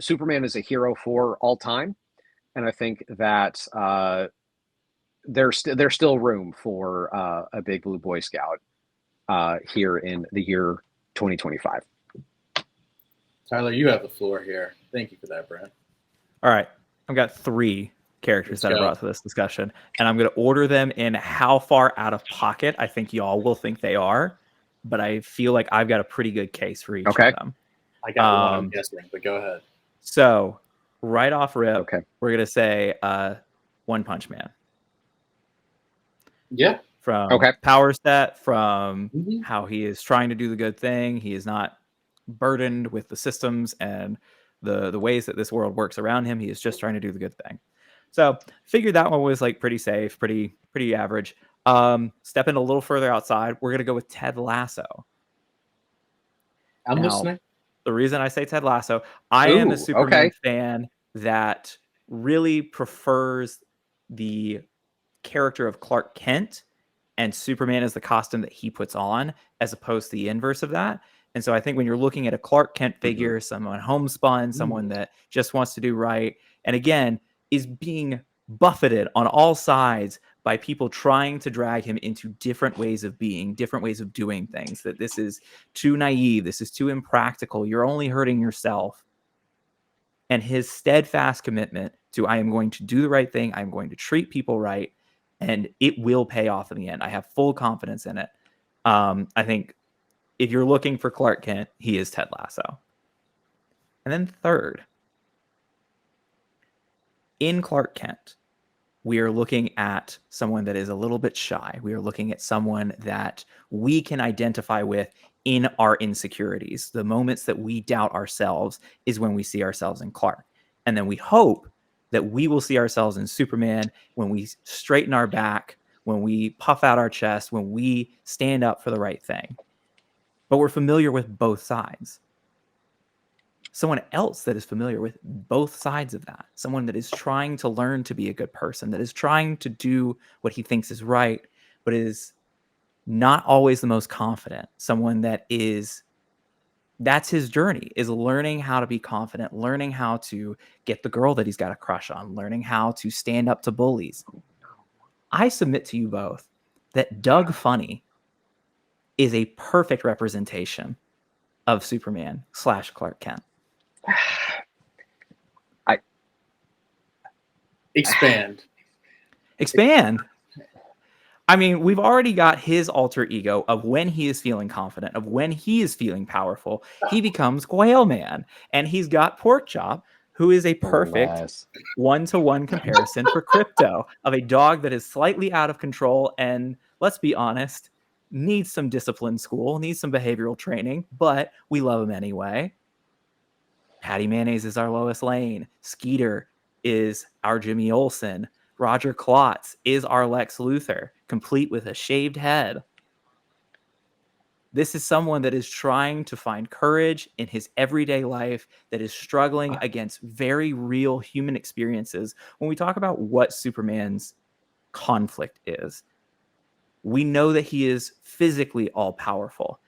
Superman is a hero for all time, and I think that there's still room for a big blue Boy Scout here in the year 2025. Tyler, you have the floor here. Thank you for that, Brent. All right. I've got 3 characters that I brought to this discussion, and I'm going to order them in how far out of pocket I think y'all will think they are, but I feel like I've got a pretty good case for each of them. I got one, I'm guessing, but go ahead. So, right off rip, we're going to say One Punch Man. Yeah. From power set, from how he is trying to do the good thing. He is not burdened with the systems and the ways that this world works around him. He is just trying to do the good thing. So figured that one was like pretty safe, pretty average. Stepping a little further outside, we're gonna go with Ted Lasso. I'm listening. The reason I say Ted Lasso, I am a Superman okay. fan that really prefers the character of Clark Kent and Superman as the costume that he puts on, as opposed to the inverse of that. And so I think when you're looking at a Clark Kent figure, someone homespun, someone that just wants to do right, and again, is being buffeted on all sides by people trying to drag him into different ways of being, different ways of doing things, that this is too naive, this is too impractical, you're only hurting yourself. And his steadfast commitment to, I am going to do the right thing, I'm going to treat people right, and it will pay off in the end. I have full confidence in it. I think if you're looking for Clark Kent, he is Ted Lasso. And then third, in Clark Kent, we are looking at someone that is a little bit shy. We are looking at someone that we can identify with in our insecurities. The moments that we doubt ourselves is when we see ourselves in Clark. And then we hope that we will see ourselves in Superman when we straighten our back, when we puff out our chest, when we stand up for the right thing. But we're familiar with both sides. Someone else that is familiar with both sides of that, someone that is trying to learn to be a good person, that is trying to do what he thinks is right, but is not always the most confident, someone that is, that's his journey, is learning how to be confident, learning how to get the girl that he's got a crush on, learning how to stand up to bullies. I submit to you both that Doug Funny is a perfect representation of Superman / Clark Kent. Expand. I mean, we've already got his alter ego of when he is feeling confident, of when he is feeling powerful, he becomes Quail Man. And he's got Pork Chop, who is a perfect one-to-one comparison for Crypto, of a dog that is slightly out of control and, let's be honest, needs some discipline school, needs some behavioral training, but we love him anyway. Patty Mayonnaise is our Lois Lane. Skeeter is our Jimmy Olsen. Roger Klotz is our Lex Luthor, complete with a shaved head. This is someone that is trying to find courage in his everyday life, that is struggling against very real human experiences. When we talk about what Superman's conflict is, we know that he is physically all-powerful.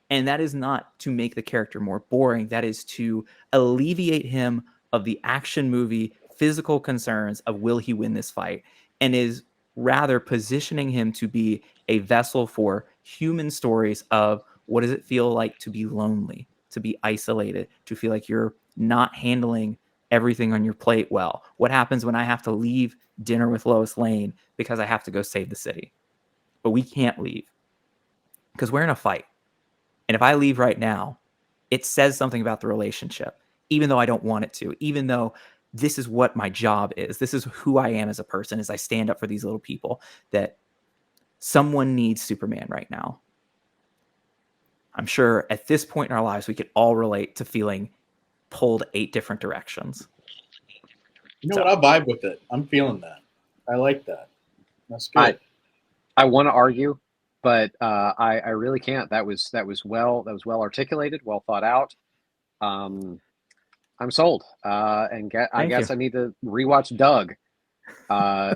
And that is not to make the character more boring. That is to alleviate him of the action movie physical concerns of will he win this fight, and is rather positioning him to be a vessel for human stories of what does it feel like to be lonely, to be isolated, to feel like you're not handling everything on your plate well. What happens when I have to leave dinner with Lois Lane because I have to go save the city? But we can't leave because we're in a fight. And if I leave right now, it says something about the relationship, even though I don't want it to, even though this is what my job is. This is who I am as a person, as I stand up for these little people, that someone needs Superman right now. I'm sure at this point in our lives, we could all relate to feeling pulled 8 different directions. You know what? I vibe with it. I'm feeling that. I like that. That's good. I want to argue, but I really can't. That was well articulated, well thought out. I'm sold. I guess I need to rewatch Doug. I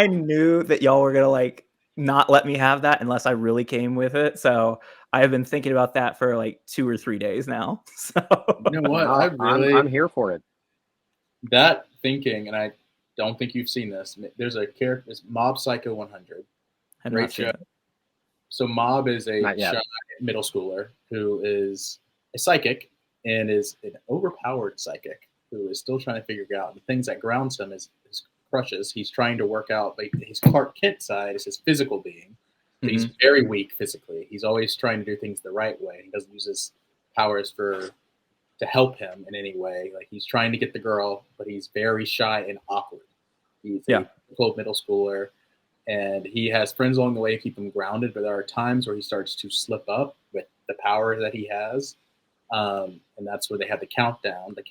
knew that y'all were gonna not let me have that unless I really came with it. So I have been thinking about that for 2 or 3 days now. So you know what? I'm here for it. That thinking, and I don't think you've seen this. There's a character, it's Mob Psycho 100. Great show. So Mob is a shy middle schooler who is a psychic and is an overpowered psychic who is still trying to figure out the things that grounds him is his crushes. He's trying to work out, but his Clark Kent side is his physical being. So he's very weak physically. He's always trying to do things the right way. He doesn't use his powers to help him in any way. Like he's trying to get the girl, but he's very shy and awkward. He's a cold middle schooler, and he has friends along the way to keep him grounded. But there are times where he starts to slip up with the power that he has. And that's where they have the countdown. They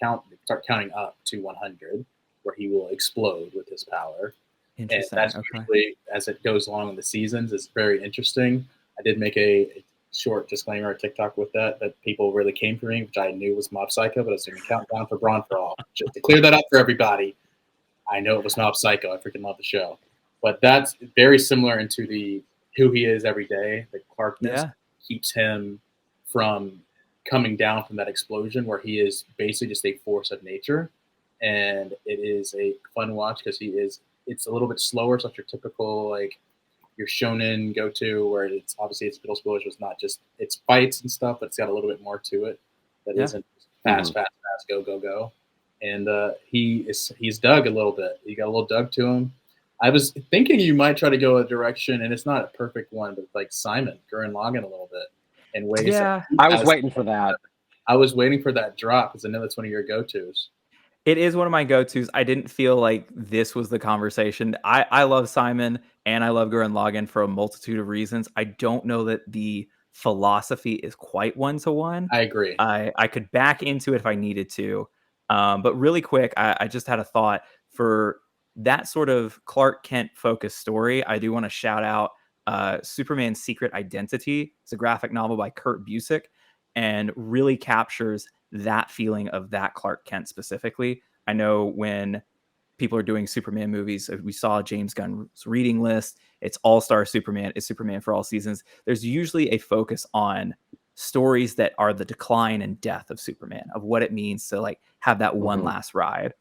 start counting up to 100, where he will explode with his power. And that's usually, as it goes along in the seasons, it's very interesting. I did make a short disclaimer or TikTok with that people really came for me, which I knew was Mob Psycho, but I was going to count down for Braun for All. Just to clear that up for everybody, I know it was Mob Psycho. I freaking love the show. But that's very similar into who he is every day. The Clarkness keeps him from coming down from that explosion where he is basically just a force of nature. And it is a fun watch because it's a little bit slower. It's not your typical, like, your shonen go-to where it's obviously its middle schoolers was not just it's fights and stuff, but it's got a little bit more to it that isn't fast, go, go, go. And he's dug a little bit. You got a little dug to him. I was thinking you might try to go a direction, and it's not a perfect one, but like Simon Gurren Lagann a little bit in ways. Yeah, I was waiting for that. I was waiting for that drop because I know that's one of your go-tos. It is one of my go-tos. I didn't feel like this was the conversation. I love Simon and I love Gurren Lagann for a multitude of reasons. I don't know that the philosophy is quite one-to-one. I agree. I could back into it if I needed to. But really quick, I just had a thought for that sort of Clark Kent focused story. I do want to shout out Superman's Secret Identity. It's a graphic novel by Kurt Busiek and really captures that feeling of that Clark Kent specifically. I know when people are doing Superman movies, we saw James Gunn's reading list. It's All-Star Superman. It's Superman for all seasons. There's usually a focus on stories that are the decline and death of Superman, of what it means to like have that one last ride.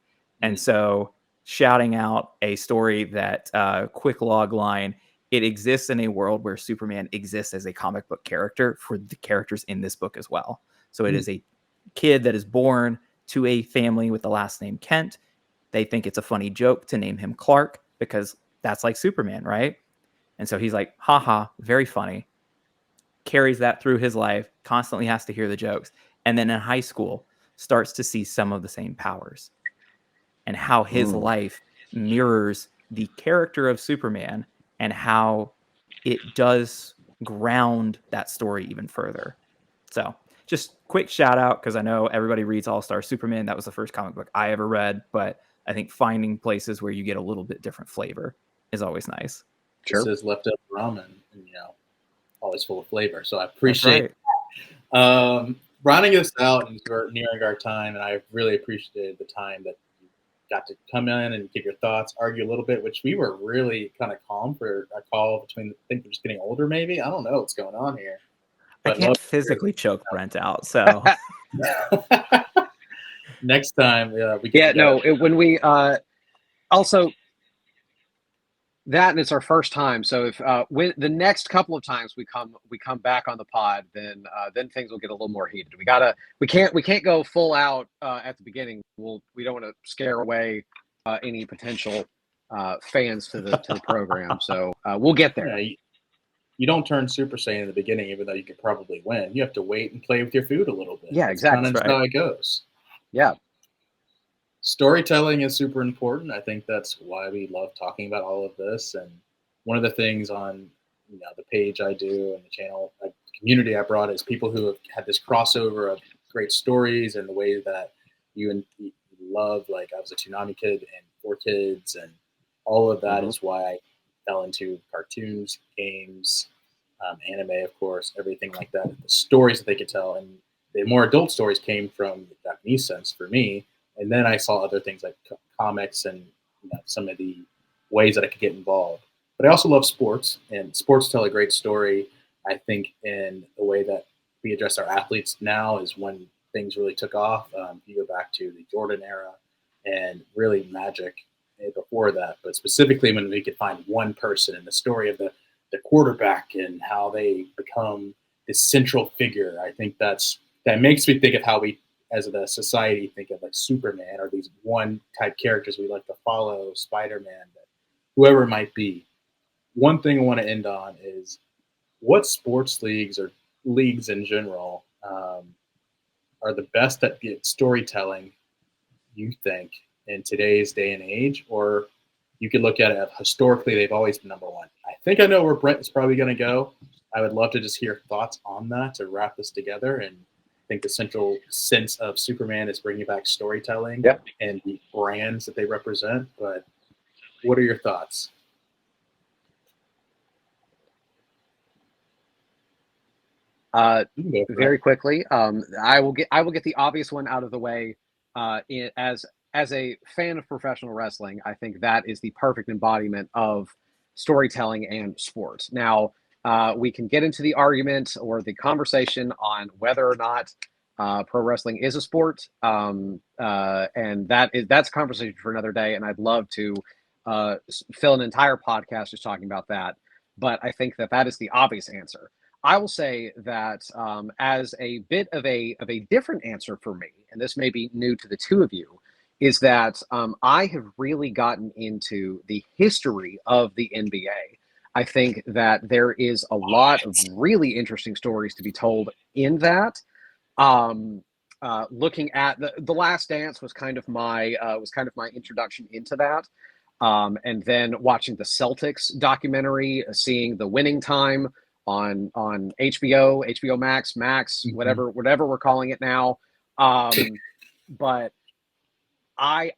And so shouting out a story that quick log line, it exists in a world where Superman exists as a comic book character for the characters in this book as well. So it is a kid that is born to a family with the last name Kent. They think it's a funny joke to name him Clark because that's like Superman, right? And so he's like, haha, very funny. Carries that through his life, constantly has to hear the jokes. And then in high school, starts to see some of the same powers and how his life mirrors the character of Superman and how it does ground that story even further. So just quick shout out because I know everybody reads All-Star Superman. That was the first comic book I ever read, but I think finding places where you get a little bit different flavor is always nice. Sure. This is leftover ramen, and always full of flavor. So I appreciate it. Rounding this out, and we're nearing our time, and I really appreciated the time that you got to come in and give your thoughts, argue a little bit, which we were really kind of calm for a call between, I think we're just getting older maybe. I don't know what's going on here. But I can't physically choke Brent out, so next time we when we also that, and it's our first time. So if when the next couple of times we come back on the pod, then things will get a little more heated. We can't go full out at the beginning. We don't want to scare away any potential fans to the program. So we'll get there. Yeah, you don't turn Super Saiyan in the beginning, even though you could probably win. You have to wait and play with your food a little bit. Yeah, exactly. That's how it goes. Yeah. Storytelling is super important. I think that's why we love talking about all of this. And one of the things on the page I do and the channel community I brought is people who have had this crossover of great stories and the way that you love. Like I was a Toonami kid and 4 kids, and all of that is why I fell into cartoons, games, anime, of course, everything like that. The stories that they could tell, and the more adult stories came from the Japanese sense for me. And then I saw other things like comics and some of the ways that I could get involved. But I also love sports, and sports tell a great story. I think in the way that we address our athletes now is when things really took off. You go back to the Jordan era and really Magic before that, but specifically when we could find one person in the story of the quarterback and how they become this central figure. I think that makes me think of how we, as a society, think of like Superman or these one type characters we like to follow, Spider-Man, whoever it might be. One thing I want to end on is what sports leagues or leagues in general are the best at storytelling, you think, in today's day and age? Or you could look at it historically, they've always been number one. I think I know where Brent is probably going to go. I would love to just hear thoughts on that to wrap this together. And I think the central sense of Superman is bringing back storytelling and the brands that they represent. But what are your thoughts? You can go for Very it. quickly, I will get the obvious one out of the way. As a fan of professional wrestling, I think that is the perfect embodiment of storytelling and sports. Now, we can get into the argument or the conversation on whether or not pro wrestling is a sport, and that's a conversation for another day. And I'd love to fill an entire podcast just talking about that. But I think that is the obvious answer. I will say that as a bit of a different answer for me, and this may be new to the two of you, is that I have really gotten into the history of the NBA. I think that there is a lot of really interesting stories to be told in that. Um, Looking at the Last Dance was kind of my introduction into that. And then watching the Celtics documentary, seeing the Winning Time on HBO Max, whatever we're calling it now. But I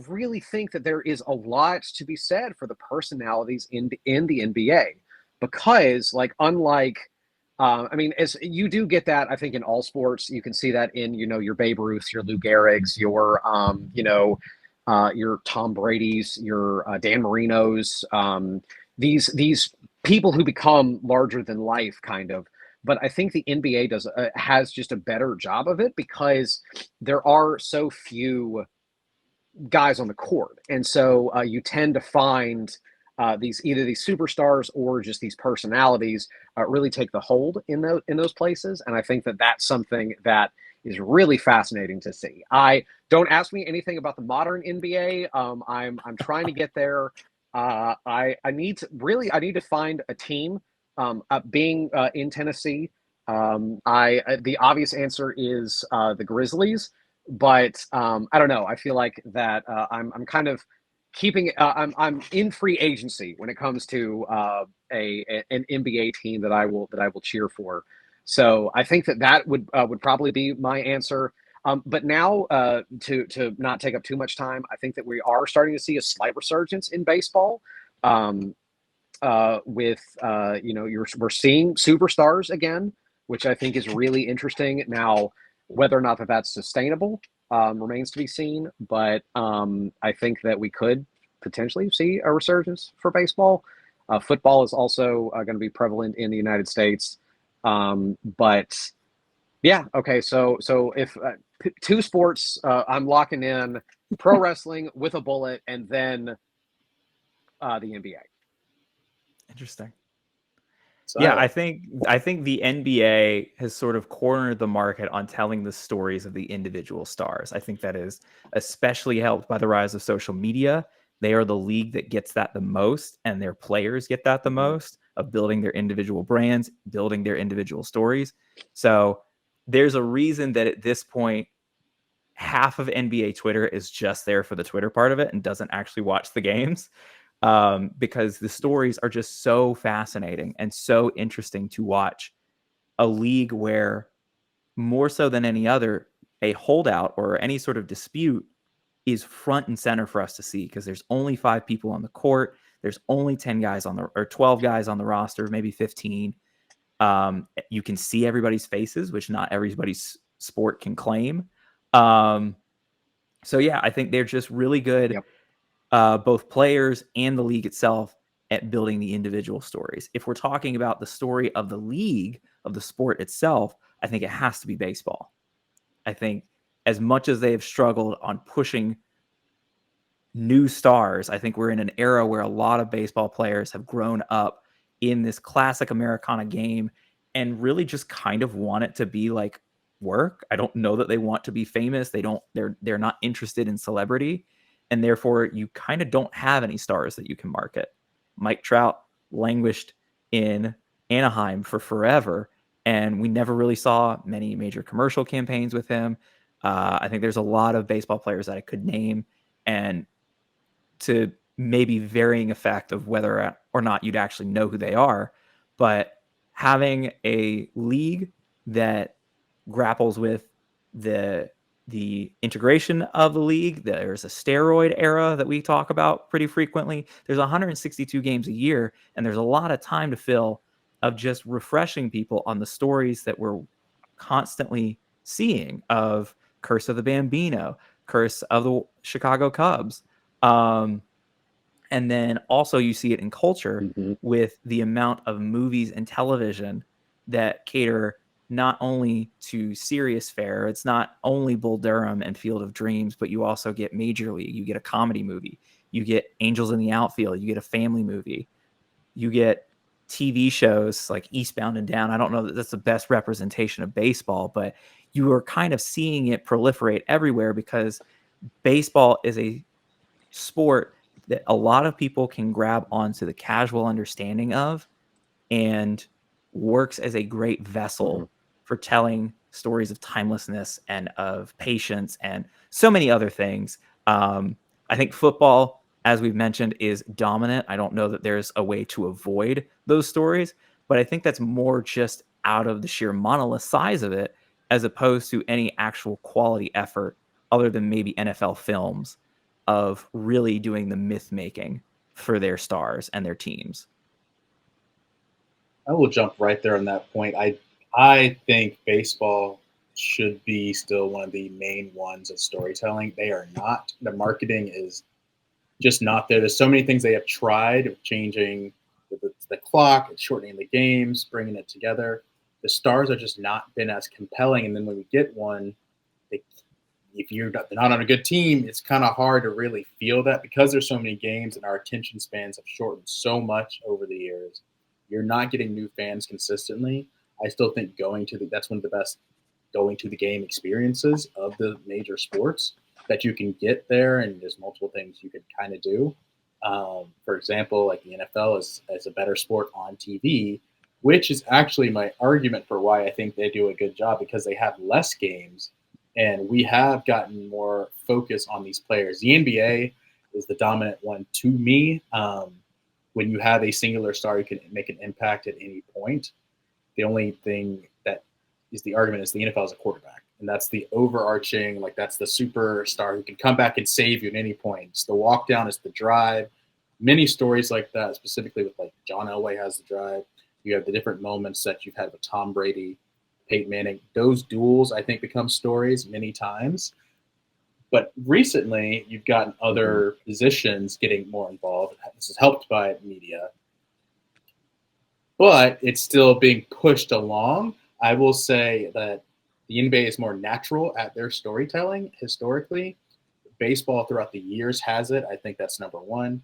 really think that there is a lot to be said for the personalities in the NBA, because like unlike I mean, as you do get that, I think in all sports, you can see that in your Babe Ruths, your Lou Gehrig's, your Tom Brady's, your Dan Marino's, these people who become larger than life, kind of. But I think the NBA has just a better job of it because there are so few guys on the court, and so you tend to find these superstars or just these personalities really take the hold in those places, and I think that that's something that is really fascinating to see. I don't ask me anything about the modern NBA. I'm trying to get there. I need to find a team. Being in Tennessee, the obvious answer is the Grizzlies, but I don't know. I feel like that I'm kind of keeping. I'm in free agency when it comes to an NBA team that I will cheer for. So I think that would probably be my answer. But now, to not take up too much time, I think that we are starting to see a slight resurgence in baseball. With we're seeing superstars again, which I think is really interesting. Now, whether or not that's sustainable remains to be seen, but I think that we could potentially see a resurgence for baseball. Football is also going to be prevalent in the United States, but yeah, okay. So if two sports, I'm locking in pro wrestling with a bullet, and then the NBA. Interesting. So Yeah, I think the NBA has sort of cornered the market on telling the stories of the individual stars. I think that is especially helped by the rise of social media. They are the league that gets that the most, and their players get that the most, of building their individual brands, building their individual stories. So there's a reason that at this point, half of NBA Twitter is just there for the Twitter part of it and doesn't actually watch the games. Because the stories are just so fascinating and so interesting to watch. A league where, more so than any other, a holdout or any sort of dispute is front and center for us to see, because there's only 5 people on the court. There's only 10 guys or 12 guys on the roster, maybe 15. You can see everybody's faces, which not everybody's sport can claim. So yeah, I think they're just really good. Yep. Both players and the league itself, at building the individual stories. If we're talking about the story of the league, of the sport itself, I think it has to be baseball. I think as much as they have struggled on pushing new stars, I think we're in an era where a lot of baseball players have grown up in this classic Americana game and really just kind of want it to be like work. I don't know that they want to be famous. They're not interested in celebrity. And therefore, you kind of don't have any stars that you can market. Mike Trout languished in Anaheim for forever, and we never really saw many major commercial campaigns with him. I think there's a lot of baseball players that I could name, and to maybe varying effect of whether or not you'd actually know who they are. But having a league that grapples with the integration of the league. There's a steroid era that we talk about pretty frequently. There's 162 games a year, and there's a lot of time to fill of just refreshing people on the stories that we're constantly seeing of Curse of the Bambino, Curse of the Chicago Cubs. And then also you see it in culture with the amount of movies and television that cater not only to serious fare. It's not only Bull Durham and Field of Dreams, but you also get Major League. You get a comedy movie. You get Angels in the Outfield. You get a family movie. You get TV shows like Eastbound and Down. I don't know that that's the best representation of baseball, but you are kind of seeing it proliferate everywhere because baseball is a sport that a lot of people can grab onto the casual understanding of and works as a great vessel for telling stories of timelessness and of patience and so many other things. I think football, as we've mentioned, is dominant. I don't know that there's a way to avoid those stories, but I think that's more just out of the sheer monolith size of it, as opposed to any actual quality effort other than maybe NFL films of really doing the myth making for their stars and their teams. I will jump right there on that point. I think baseball should be still one of the main ones of storytelling. They are not. The marketing is just not there. There's so many things they have tried of changing the clock, shortening the games, bringing it together. The stars are just not been as compelling. And then when we get one, they, if you're not on a good team, it's kind of hard to really feel that because there's so many games and our attention spans have shortened so much over the years. You're not getting new fans consistently. I still think that's one of the best going to the game experiences of the major sports that you can get there, and there's multiple things you can kind of do. For example, like the NFL is a better sport on TV, which is actually my argument for why I think they do a good job because they have less games and we have gotten more focus on these players. The NBA is the dominant one to me. When you have a singular star, you can make an impact at any point. The only thing that is the argument is the NFL is a quarterback. And that's the overarching, like that's the superstar who can come back and save you at any point. It's the walk down, it's the drive. Many stories like that, specifically with like John Elway has the drive. You have the different moments that you've had with Tom Brady, Peyton Manning. Those duels, I think, become stories many times. But recently, you've gotten other positions getting more involved. This is helped by media. But it's still being pushed along. I will say that the NBA is more natural at their storytelling historically. Baseball throughout the years has it. I think that's number one.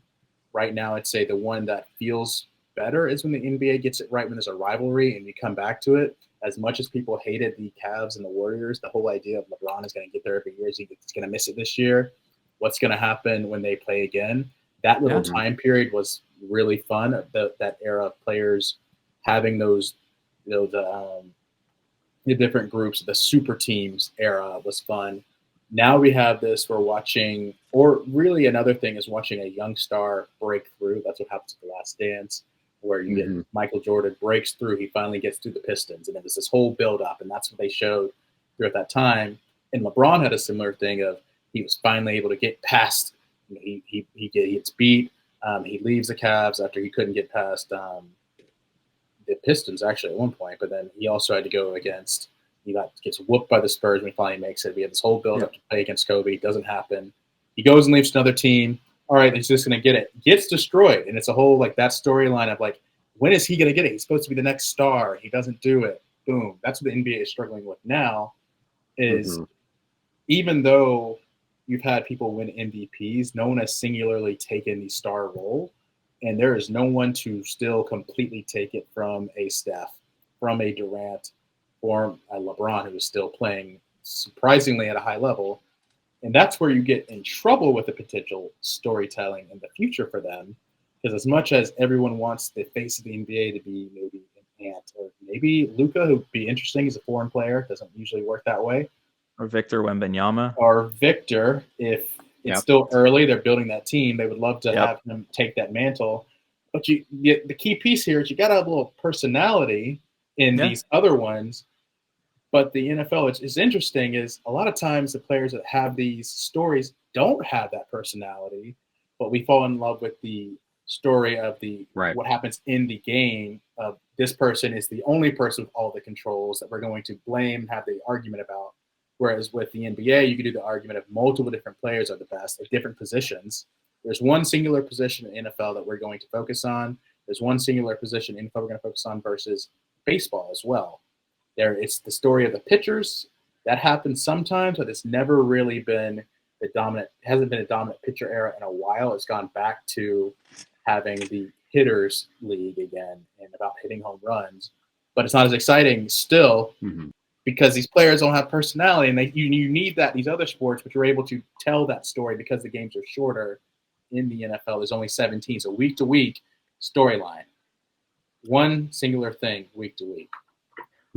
Right now, I'd say the one that feels better is when the NBA gets it right when there's a rivalry and you come back to it. As much as people hated the Cavs and the Warriors, the whole idea of LeBron is going to get there every year. He's going to miss it this year. What's going to happen when they play again? That little time period was really fun. That era of players having those, the different groups, the super teams era was fun. Now we have this, we're watching, or really another thing is watching a young star break through. That's what happens at The Last Dance, where you get Michael Jordan breaks through. He finally gets through the Pistons. And then there's this whole build up, and that's what they showed throughout that time. And LeBron had a similar thing of he was finally able to get past, he gets beat. He leaves the Cavs after he couldn't get past the Pistons actually at one point, but then he also had to go against, gets whooped by the Spurs when he finally makes it. We have this whole build up to play against Kobe. It doesn't happen. He goes and leaves to another team. All right, he's just going to get it. Gets destroyed. And it's a whole, like, that storyline of, like, when is he going to get it? He's supposed to be the next star. He doesn't do it. Boom. That's what the NBA is struggling with now is even though you've had people win MVPs, no one has singularly taken the star role. And there is no one to still completely take it from a Steph, from a Durant, or a LeBron, who is still playing surprisingly at a high level. And that's where you get in trouble with the potential storytelling in the future for them. Because as much as everyone wants the face of the NBA to be maybe an Ant, or maybe Luka, who would be interesting as a foreign player, doesn't usually work that way. Or Victor Wembanyama. Or Victor, if it's still early, they're building that team. They would love to have him take that mantle. But the key piece here is you got to have a little personality in these other ones. But the NFL, it's interesting is a lot of times the players that have these stories don't have that personality, but we fall in love with the story of what happens in the game this person is the only person with all the controls that we're going to blame and have the argument about. Whereas with the NBA, you can do the argument of multiple different players are the best at different positions. There's one singular position in NFL that we're going to focus on. There's one singular position in NFL we're going to focus on versus baseball as well. It's the story of the pitchers. That happens sometimes, but it's never really been hasn't been a dominant pitcher era in a while. It's gone back to having the hitters league again and about hitting home runs. But it's not as exciting still because these players don't have personality, and you need that in these other sports, but you're able to tell that story because the games are shorter. In the NFL, there's only 17, so week to week storyline, one singular thing week to week.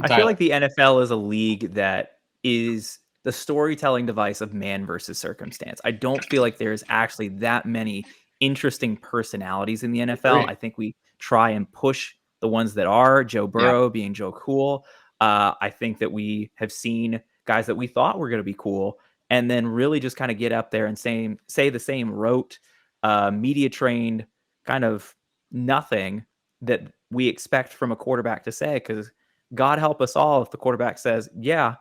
I feel like the NFL is a league that is the storytelling device of man versus circumstance. I don't feel like there's actually that many interesting personalities in the NFL. I think we try and push the ones that are, Joe Burrow being Joe Cool. I think that we have seen guys that we thought were going to be cool and then really just kind of get up there and say the same rote, media trained kind of nothing that we expect from a quarterback to say, because God help us all if the quarterback says, yeah,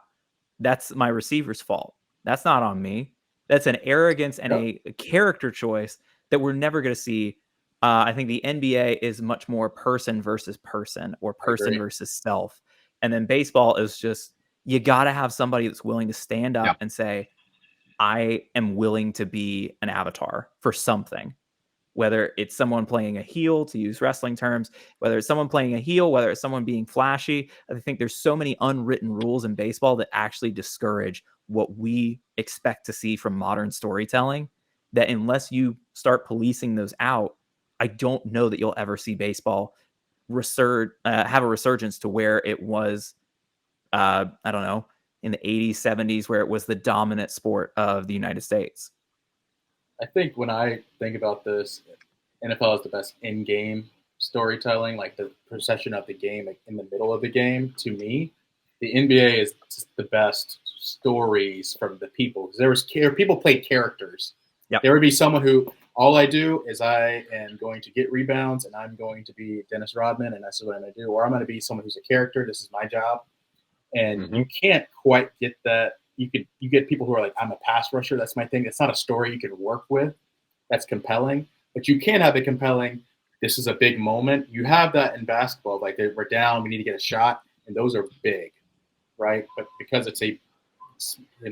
that's my receiver's fault. That's not on me. That's an arrogance and a character choice that we're never going to see. I think the NBA is much more person versus person or person versus self. And then baseball is just, you got to have somebody that's willing to stand up and say, I am willing to be an avatar for something. Whether it's someone playing a heel, to use wrestling terms, whether it's someone playing a heel, whether it's someone being flashy. I think there's so many unwritten rules in baseball that actually discourage what we expect to see from modern storytelling, that unless you start policing those out, I don't know that you'll ever see baseball have a resurgence to where it was, I don't know, in the 80s, 70s, where it was the dominant sport of the United States. I think when I think about this, NFL is the best in-game storytelling, like the procession of the game, like in the middle of the game. To me, the NBA is just the best stories from the people, because people play characters. There would be someone who, all I do is I am going to get rebounds and I'm going to be Dennis Rodman and that's what I'm going to do, or I'm going to be someone who's a character. This is my job, and you can't quite get that. You get people who are like, I'm a pass rusher. That's my thing. It's not a story you can work with. That's compelling, but you can have a compelling. This is a big moment. You have that in basketball. Like we're down, we need to get a shot, and those are big, right? But because it's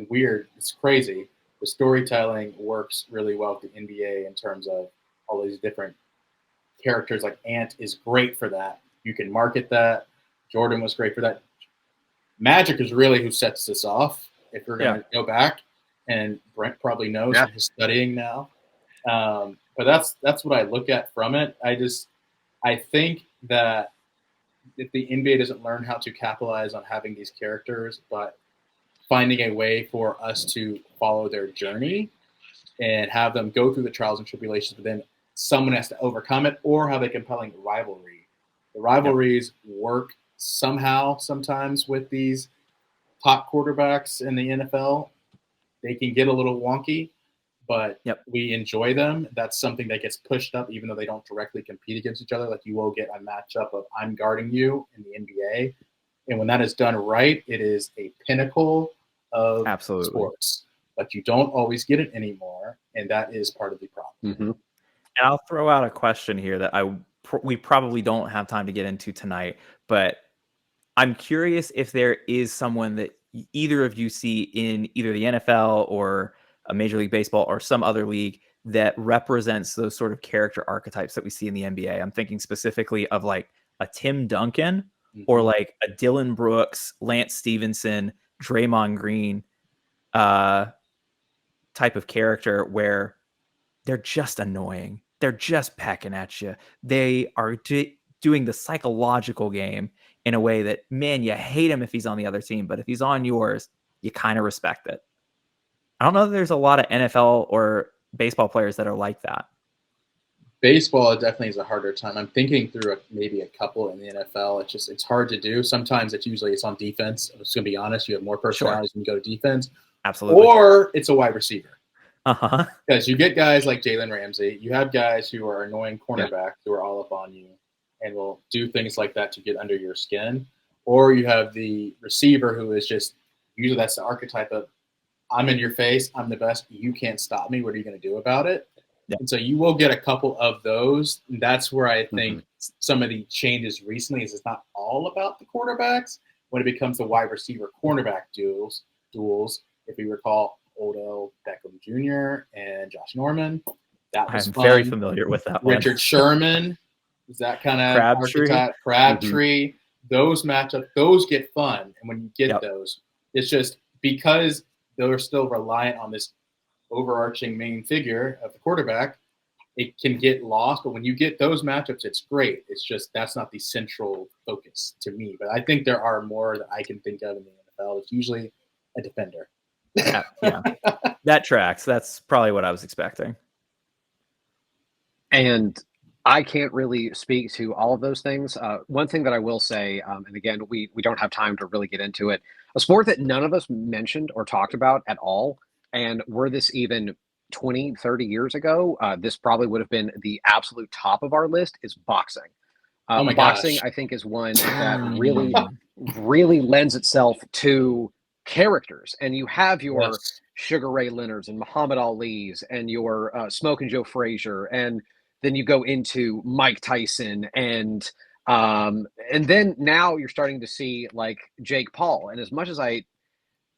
weird, it's crazy. The storytelling works really well with the NBA in terms of all these different characters. Like Ant is great for that. You can market that. Jordan was great for that. Magic is really who sets this off. If we're going to go back, and Brent probably knows from his studying now. But that's what I look at from it. I think that if the NBA doesn't learn how to capitalize on having these characters, but finding a way for us to follow their journey and have them go through the trials and tribulations, but then someone has to overcome it, or have a compelling rivalry. The rivalries work somehow sometimes with these top quarterbacks in the NFL. They can get a little wonky, but we enjoy them. That's something that gets pushed up even though they don't directly compete against each other. Like you will get a matchup of I'm guarding you in the NBA. And when that is done right, it is a pinnacle of sports. But you don't always get it anymore, and that is part of the problem. And I'll throw out a question here that we probably don't have time to get into tonight, but I'm curious if there is someone that either of you see in either the NFL or a Major League Baseball or some other league that represents those sort of character archetypes that we see in the NBA. I'm thinking specifically of like a Tim Duncan or like a Dylan Brooks, Lance Stevenson, Draymond Green type of character where they're just annoying. They're just pecking at you. They are doing the psychological game in a way that, man, you hate him if he's on the other team, but if he's on yours, you kind of respect it. I don't know that there's a lot of NFL or baseball players that are like that. Baseball definitely is a harder time. I'm thinking through maybe a couple in the NFL. It's hard to do. Sometimes it's on defense. I'm just going to be honest. You have more personalities when you go to defense. Absolutely. Or it's a wide receiver. Because you get guys like Jalen Ramsey. You have guys who are annoying cornerbacks who are all up on you. and will do things like that to get under your skin. Or you have the receiver who is just, usually that's the archetype of, I'm in your face, I'm the best, you can't stop me, what are you going to do about it? Yeah. And so you will get a couple of those. And that's where I think some of the changes recently is it's not all about the quarterbacks. When it becomes the wide receiver cornerback duels, if you recall Odell Beckham Jr. and Josh Norman, that was I'm fun. very familiar with that Richard one. Sherman, is that kind of archetype? Crabtree. Those matchups, those get fun. And when you get those, it's just because they're still reliant on this overarching main figure of the quarterback, it can get lost. But when you get those matchups, it's great. It's just that's not the central focus to me. But I think there are more that I can think of in the NFL. It's usually a defender. Yeah, that tracks. That's probably what I was expecting. And I can't really speak to all of those things. One thing that I will say, and again, we don't have time to really get into it, a sport that none of us mentioned or talked about at all, and were this even 20, 30 years ago, this probably would have been the absolute top of our list, is boxing. Oh my boxing, gosh. I think, is one that really, really lends itself to characters. And you have your Sugar Ray Leonards and Muhammad Ali's and your Smoking Joe Frazier, and then you go into Mike Tyson, and then now you're starting to see like Jake Paul. And as much as I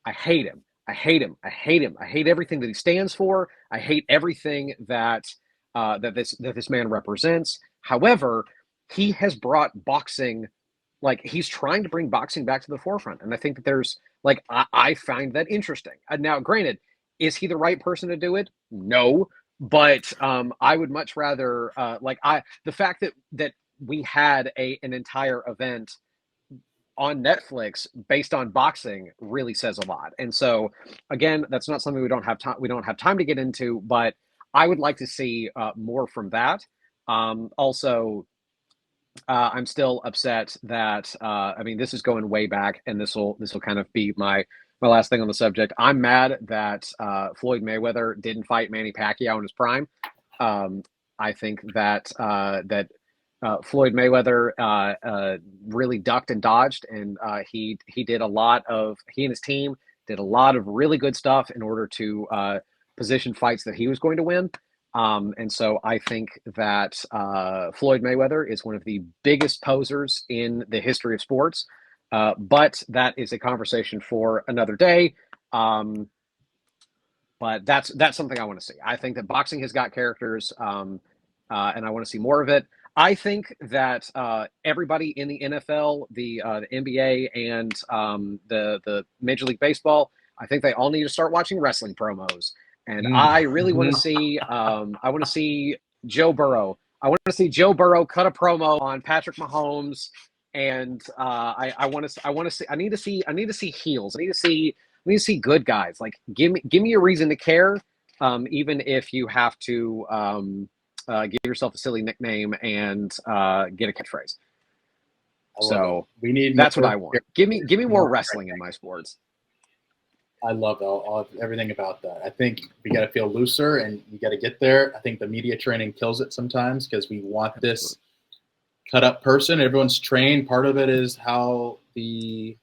hate him, I hate everything that he stands for. I hate everything that this man represents. However, he has brought boxing, like he's trying to bring boxing back to the forefront, and I think that there's like I find that interesting. Now, granted, is he the right person to do it? No, but I would much rather the fact that we had an entire event on Netflix based on boxing really says a lot. And so, again, that's not something we don't have time to get into, but I would like to see more from that. Also, I'm still upset that I mean, this is going way back, and this will kind of be my last thing on the subject. I'm mad that Floyd Mayweather didn't fight Manny Pacquiao in his prime. I think that Floyd Mayweather really ducked and dodged, and he and his team did a lot of really good stuff in order to position fights that he was going to win. And so I think that Floyd Mayweather is one of the biggest posers in the history of sports. But that is a conversation for another day. But that's something I want to see. I think that boxing has got characters, and I want to see more of it. I think that everybody in the NFL, the NBA, and the Major League Baseball, I think they all need to start watching wrestling promos. And I really want to see. I want to see Joe Burrow. I want to see Joe Burrow cut a promo on Patrick Mahomes, and I want to see. I need to see heels. I need to see good guys. Like give me a reason to care, even if you have to give yourself a silly nickname and get a catchphrase. So that's what I want. Give me more wrestling in my sports. I love everything about that. I think we got to feel looser, and you got to get there. I think the media training kills it sometimes because we want this cut up person. Everyone's trained. Part of it is how the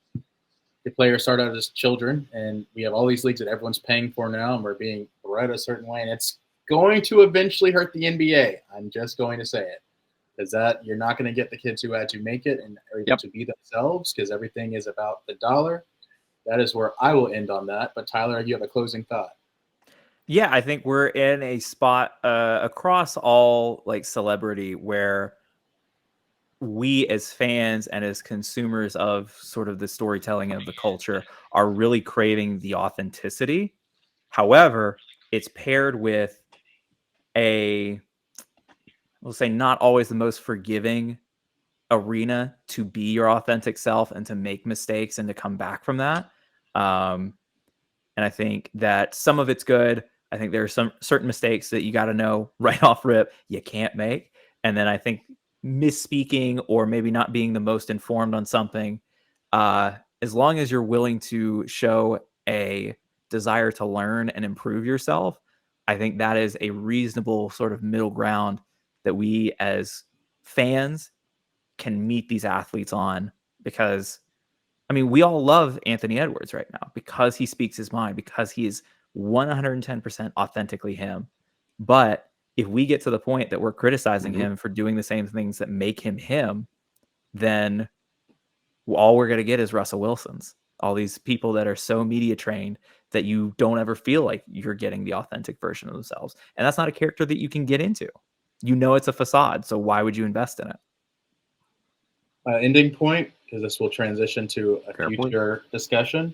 players start out as children, and we have all these leagues that everyone's paying for now, and we're being bred a certain way, and it's going to eventually hurt the NBA. I'm just going to say it, because that you're not going to get the kids who had to make it and are able to be themselves, because everything is about the dollar. That is where I will end on that. But Tyler, you have a closing thought. Yeah, I think we're in a spot across all like celebrity where we as fans and as consumers of sort of the storytelling of the culture are really craving the authenticity. However, it's paired with we'll say not always the most forgiving arena to be your authentic self and to make mistakes and to come back from that. And I think that some of it's good. I think there are some certain mistakes that you got to know right off rip you can't make. And then I think misspeaking or maybe not being the most informed on something, as long as you're willing to show a desire to learn and improve yourself, I think that is a reasonable sort of middle ground that we as fans can meet these athletes on, because I mean, we all love Anthony Edwards right now because he speaks his mind, because he is 110% authentically him. But if we get to the point that we're criticizing him for doing the same things that make him him, then all we're going to get is Russell Wilsons. All these people that are so media trained that you don't ever feel like you're getting the authentic version of themselves. And that's not a character that you can get into. You know it's a facade, so why would you invest in it? Ending point, because this will transition to a Fair future discussion.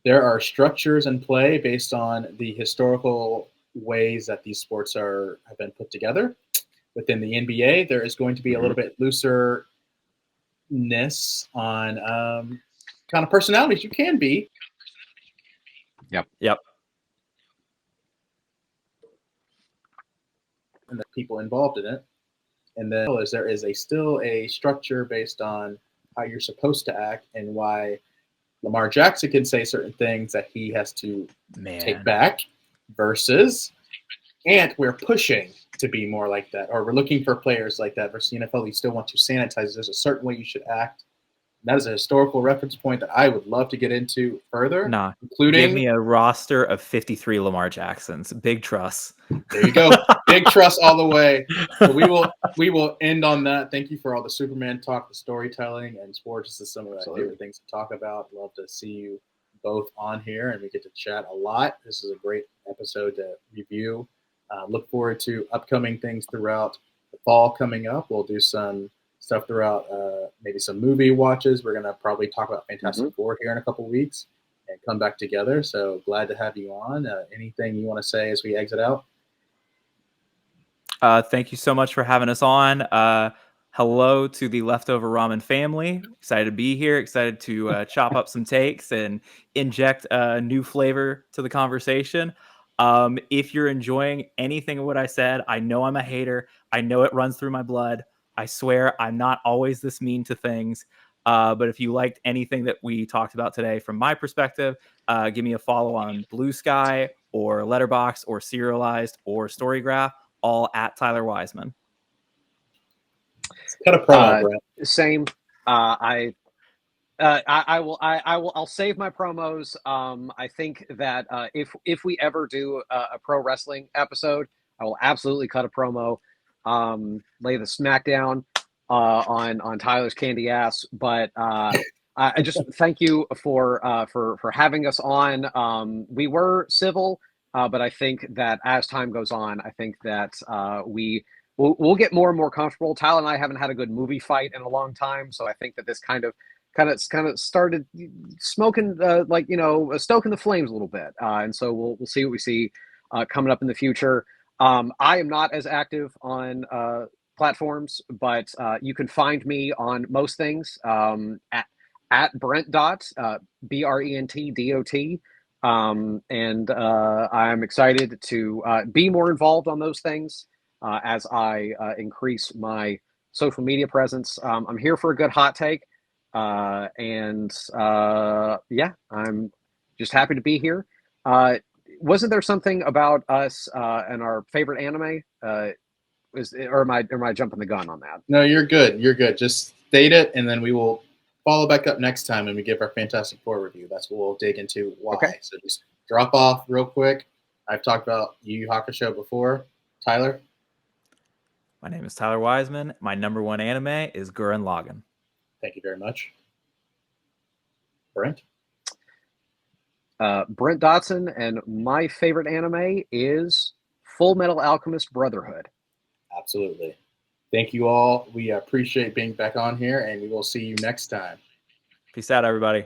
There are structures in play based on the historical ways that these sports have been put together. Within the NBA, there is going to be a little bit looserness on kind of personalities you can be. Yep. And the people involved in it. And then there is still a structure based on how you're supposed to act, and why Lamar Jackson can say certain things that he has to take back, versus, and we're pushing to be more like that, or we're looking for players like that, versus the NFL. You still want to sanitize. There's a certain way you should act. That is a historical reference point that I would love to get into further. Including, give me a roster of 53 Lamar Jacksons. Big trust. There you go. Big trust all the way. So we will end on that. Thank you for all the Superman talk, the storytelling, and sports. This is some of my favorite things to talk about. Love to see you both on here, and we get to chat a lot. This is a great episode to review. Look forward to upcoming things throughout the fall coming up. We'll do some stuff throughout, maybe some movie watches. We're going to probably talk about Fantastic Four here in a couple weeks and come back together. So glad to have you on. Anything you want to say as we exit out? Thank you so much for having us on. Hello to the Leftover Ramen family. Excited to be here. Excited to chop up some takes and inject a new flavor to the conversation. If you're enjoying anything of what I said, I know I'm a hater. I know it runs through my blood. I swear I'm not always this mean to things. But if you liked anything that we talked about today from my perspective, give me a follow on Blue Sky or Letterboxd or Serialized or Storygraph, all at Tyler Wiseman. Cut a promo, Brent. Same. I'll save my promos. I think that if we ever do a pro wrestling episode, I will absolutely cut a promo, lay the smackdown on Tyler's candy ass. But I just thank you for having us on. We were civil, but I think that as time goes on, I think that we'll get more and more comfortable. Tyler and I haven't had a good movie fight in a long time, so I think that this kind of started smoking, stoking the flames a little bit. And so we'll see what we see coming up in the future. I am not as active on platforms, but you can find me on most things at Brent Dot, BRENTDOT. And I'm excited to be more involved on those things as I increase my social media presence. I'm here for a good hot take. I'm just happy to be here. Wasn't there something about us and our favorite anime? Or am I jumping the gun on that? No, you're good. You're good. Just state it, and then we will follow back up next time when we give our Fantastic Four review. That's what we'll dig into why. Okay. So just drop off real quick. I've talked about Yu Yu Hakusho before. Tyler? My name is Tyler Wiseman. My number one anime is Gurren Lagann. Thank you very much. Brent? Brent Dotson, and my favorite anime is Full Metal Alchemist Brotherhood. Absolutely. Thank you all. We appreciate being back on here, and we will see you next time. Peace out, everybody.